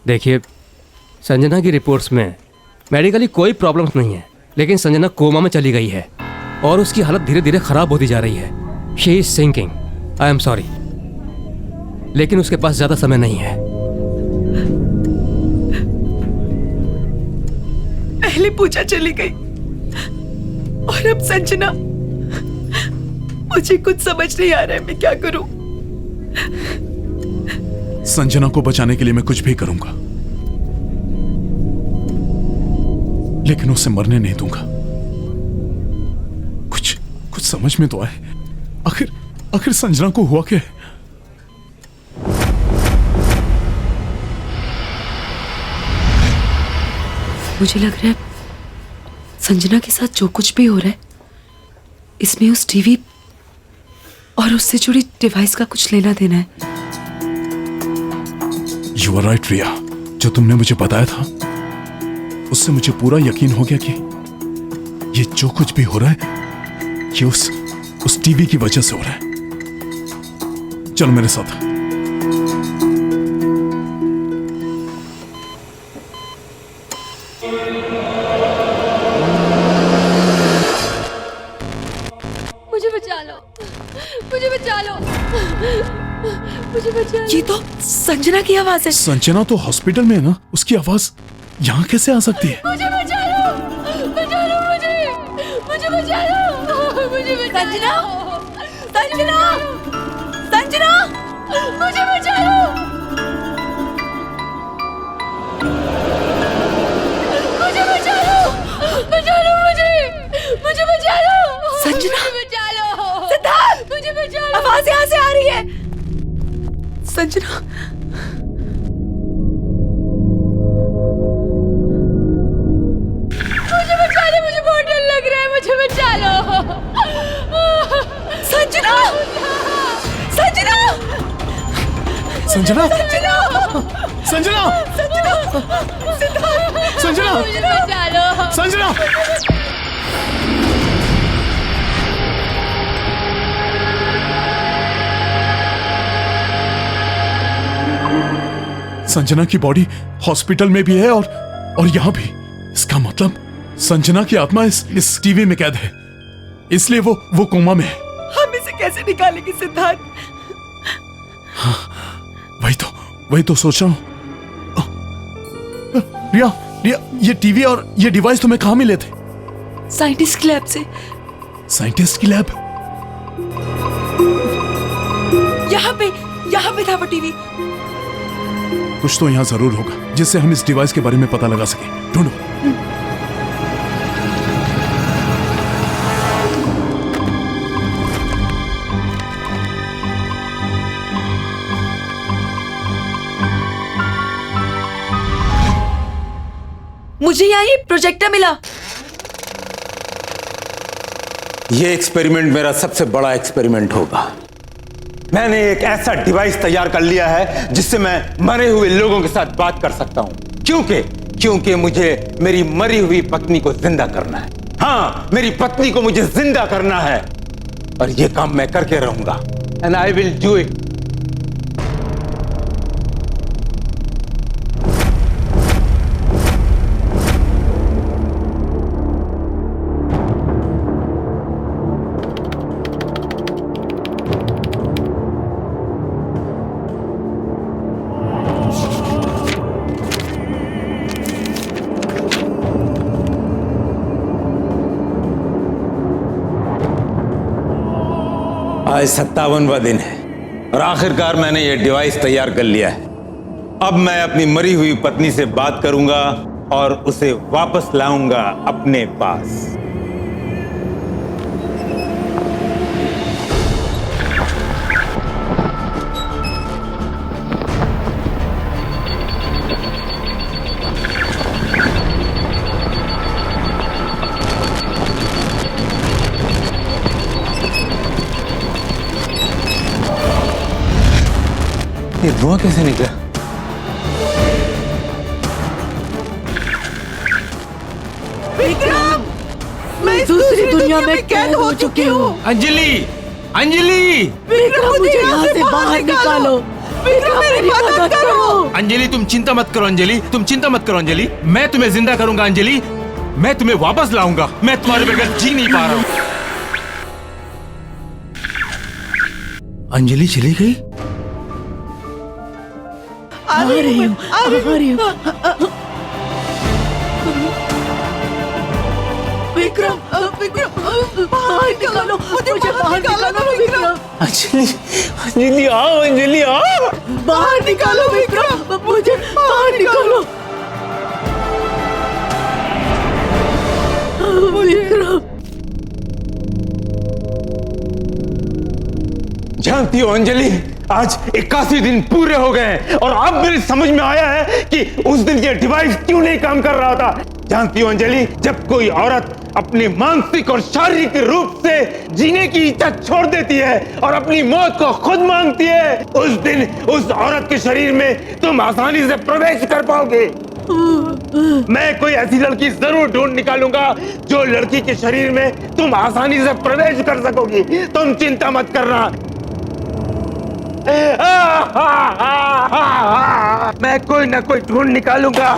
देखिए, संजना की रिपोर्ट्स में मेडिकली कोई प्रॉब्लम्स नहीं है, लेकिन संजना कोमा में चली गई है और उसकी हालत धीरे धीरे खराब होती जा रही है। She is sinking. I am sorry, लेकिन उसके पास ज्यादा समय नहीं है। पहले पूजा चली गई और अब संजना। मुझे कुछ समझ नहीं आ रहा है, मैं क्या करूं? संजना को बचाने के लिए मैं कुछ भी करूंगा, लेकिन उसे मरने नहीं दूंगा। कुछ समझ में तो आए, आखिर संजना को हुआ क्या है? मुझे लग रहा है संजना के साथ जो कुछ भी हो रहा है, इसमें उस टीवी और उससे जुड़ी डिवाइस का कुछ लेना देना है। You are right, रिया। जो तुमने मुझे बताया था उससे मुझे पूरा यकीन हो गया कि ये जो कुछ भी हो रहा है ये उस टीवी की वजह से हो रहा है। चलो मेरे साथ। मुझे बचा लो, मुझे बचा लो, मुझे बचा लो। ये तो संजना की आवाज है। संजना तो हॉस्पिटल में है ना, उसकी आवाज यहाँ कैसे आ सकती है? मुझे बचा लो, बचा लो मुझे बचा लो, मुझे बचा लो। संजना, संजना, मुझे बचा लो, मुझे बचा लो, मुझे बचा लो। संजना, मुझे बचा लो, सिद्धार्थ, मुझे बचा लो। आवाज यहाँ से आ रही है। संजना, मुझे बचा लो, मुझे बहुत डर लग रहा है, मुझे बचा लो। संजना, संजना, संजना, संजना, संजना, मुझे बचा लो, संजना। संजना की बॉडी हॉस्पिटल में भी है और यहाँ भी। इसका मतलब संजना की आत्मा इस टीवी में कैद है, इसलिए वो कोमा में है। हम इसे कैसे निकालेंगे सिद्धार्थ? हाँ, वही तो सोच रहा हूँ। रिया, ये टीवी और ये डिवाइस तुम्हें कहाँ मिले थे? साइंटिस्ट की लैब से। साइंटिस्ट की लैब? यहाँ पे था वो टीवी। कुछ तो यहाँ जरूर होगा जिससे हम इस डिवाइस के बारे में पता लगा सके। ढूंढो। मुझे यहाँ ये प्रोजेक्टर मिला। ये एक्सपेरिमेंट मेरा सबसे बड़ा एक्सपेरिमेंट होगा। मैंने एक ऐसा डिवाइस तैयार कर लिया है जिससे मैं मरे हुए लोगों के साथ बात कर सकता हूं। क्योंकि मुझे मेरी मरी हुई पत्नी को जिंदा करना है। हाँ, मेरी पत्नी को मुझे जिंदा करना है और ये काम मैं करके रहूंगा। And I will do it. आज 57वां दिन है और आखिरकार मैंने यह डिवाइस तैयार कर लिया है। अब मैं अपनी मरी हुई पत्नी से बात करूंगा और उसे वापस लाऊंगा अपने पास। ये धुआं कैसे निकला? विक्रम, मैं दूसरी दुनिया में कैद हो चुकी हूँ। अंजलि, अंजलि! विक्रम, मुझे यहाँ से बाहर निकालो। विक्रम, मेरी मदद करो। अंजलि, तुम चिंता मत करो। अंजलि, तुम चिंता मत करो। अंजलि, मैं तुम्हें जिंदा करूंगा। अंजलि, मैं तुम्हें वापस लाऊंगा। मैं तुम्हारे बगैर जी नहीं पा रहा हूँ। अंजलि चली गई? आ रही हूँ। विक्रम, बाहर निकालो, मुझे बाहर निकालो विक्रम। अंजलि आओ, अंजलि आओ। बाहर निकालो विक्रम, मुझे बाहर निकालो। विक्रम, जानती हो अंजलि, आज 81 दिन पूरे हो गए हैं और अब मेरी समझ में आया है कि उस दिन ये डिवाइस क्यों नहीं काम कर रहा था। जानती हो अंजलि, जब कोई औरत अपने मानसिक और शारीरिक रूप से जीने की इच्छा छोड़ देती है और अपनी मौत को खुद मांगती है, उस दिन उस औरत के शरीर में तुम आसानी से प्रवेश कर पाओगे। मैं कोई ऐसी लड़की जरूर ढूंढ निकालूंगा जो लड़की के शरीर में तुम आसानी से प्रवेश कर सकोगी। तुम चिंता मत करना। मैं कोई ना कोई ढूंढ निकालूंगा।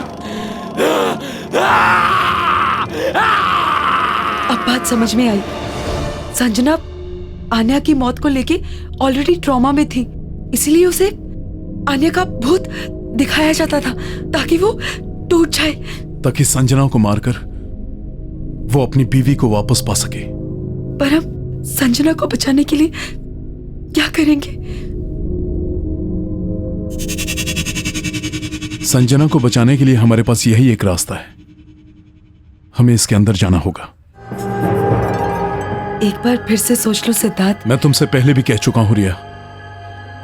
अब बात समझ में आई। संजना आन्या की मौत को लेके ऑलरेडी ट्रॉमा में थी, इसलिए उसे आन्या का भूत दिखाया जाता था ताकि वो टूट जाए, ताकि संजना को मारकर वो अपनी बीवी को वापस पा सके। पर हम संजना को बचाने के लिए क्या करेंगे? संजना को बचाने के लिए हमारे पास यही एक रास्ता है। हमें इसके अंदर जाना होगा। एक बार फिर से सोच लो सिद्धार्थ। मैं तुमसे पहले भी कह चुका हूं रिया,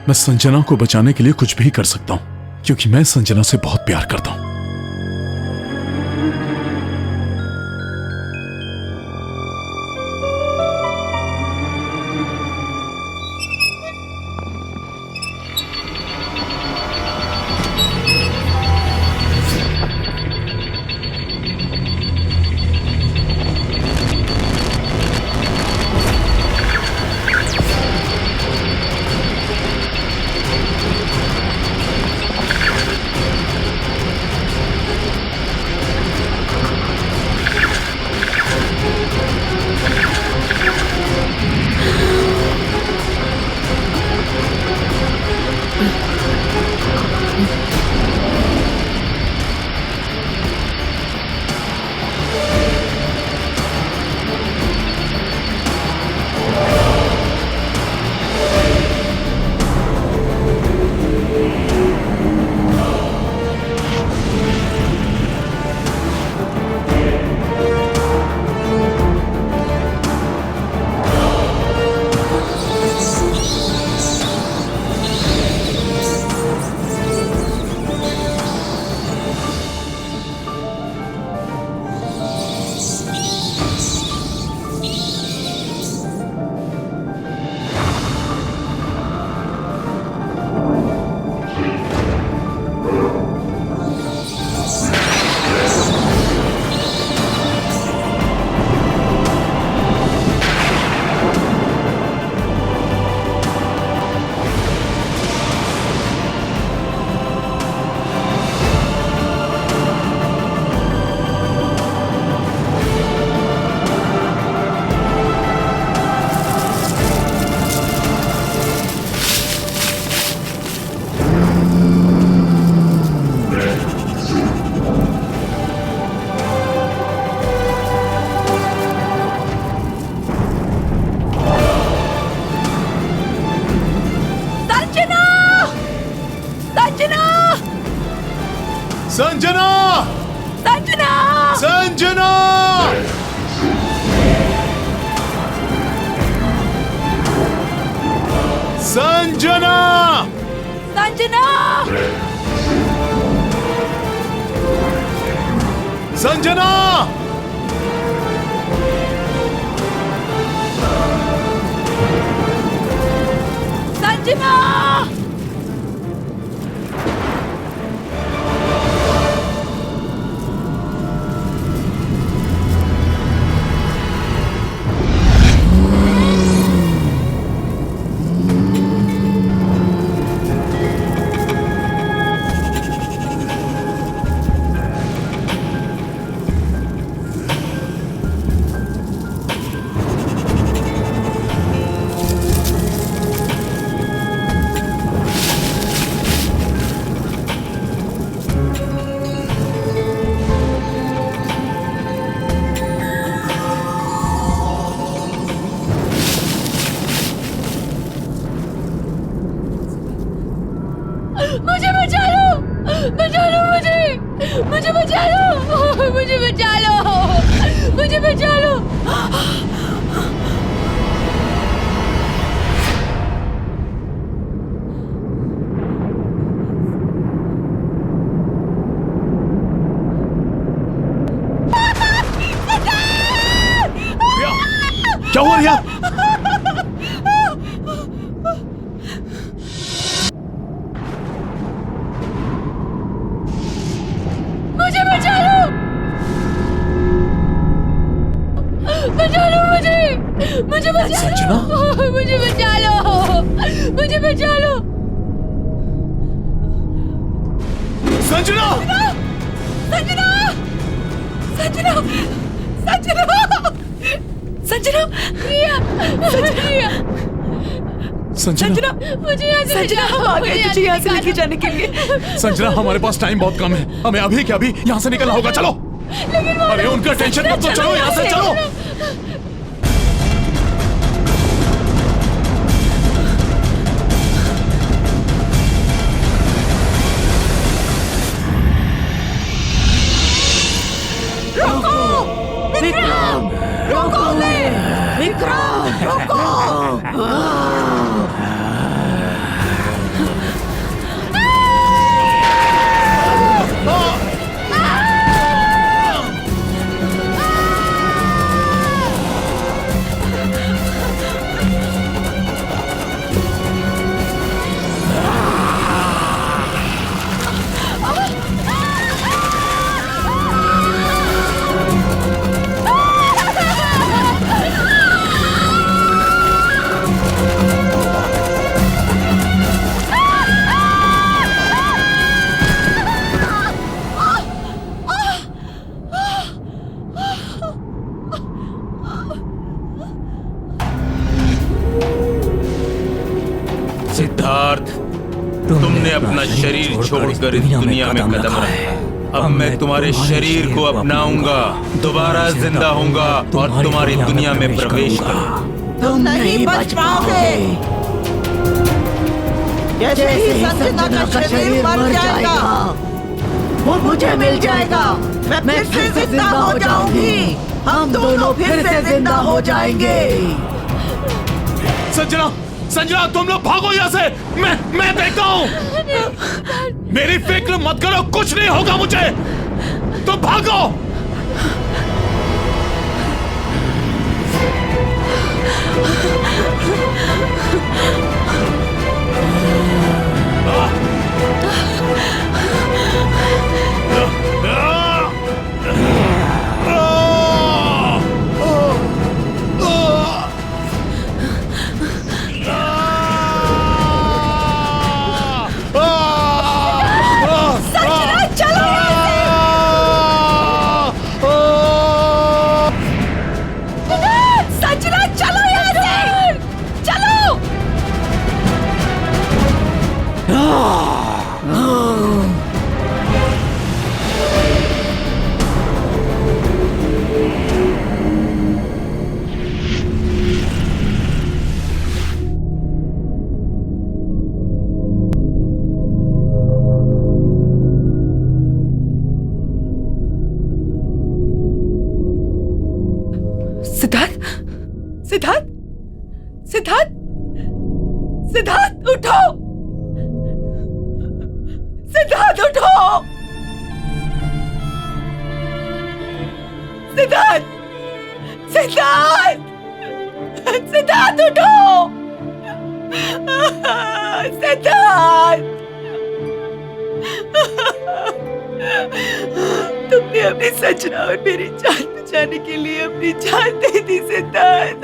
मैं संजना को बचाने के लिए कुछ भी कर सकता हूं क्योंकि मैं संजना से बहुत प्यार करता हूं। संजना! संजना! संजना! संजना! संजना! संजना! संजना! मुझे बचा लो! बचा लो मुझे! मुझे बचा लो! मुझे बचा लो! मुझे बचा लो! क्या हुआ रिया? मुझे बचा लो! बचा लो मुझे! मुझे बचा लो! मुझे बचा लो! मुझे बचा लो! संजना! संजना! संजना! संजना! संजना! रिया! रिया! संजना! मुझे यहाँ से संजना, हम आ गए तुझे यहाँ से लेके जाने के लिए। संजना, हमारे पास टाइम बहुत कम है, हमें अभी के अभी यहाँ से निकलना होगा। चलो। अरे उनका टेंशन मत लो, चलो यहाँ से, चलो। विक्रम! रोको विक्रम! रोको! सिद्धार्थ, तुमने अपना शरीर छोड़कर इस दुनिया में कदम रखा। अब मैं तुम्हारे शरीर को अपनाऊंगा, दोबारा जिंदा होऊंगा और तुम्हारी दुनिया में प्रवेश करूंगा। तुम नहीं बच पाओगे। जैसे ही संजना का शरीर मर जाएगा, वो मुझे मिल जाएगा। मैं फिर से जिंदा हो जाऊंगी। हम दोनों फिर से जिंदा हो जाएंगे। संजना, संजना, तुम लोग भागो यहाँ से। मैं देखता हूँ। मेरी फिक्र मत करो, कुछ नहीं होगा मुझे। तुम भागो। सिद्धार्थ सिद्धार्थ सिद्धार्थ सिद्धार्थ उठो सिद्धार्थ उठो सिद्धार्थ सिद्धार्थ सिद्धार्थ उठो सिद्धार्थ तुमने अपनी सजना और मेरी जान बचाने के लिए अपनी जान दे दी सिद्धार्थ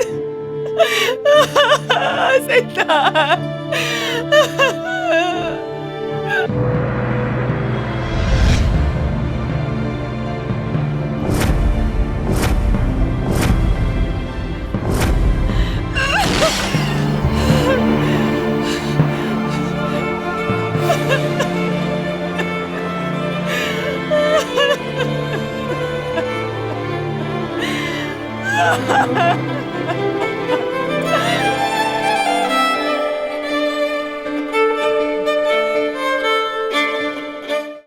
सिद्धार्थ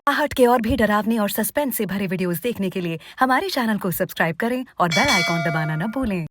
आहट के और भी डरावने और सस्पेंस से भरे वीडियोस देखने के लिए हमारे चैनल को सब्सक्राइब करें और बेल आइकॉन दबाना न भूलें।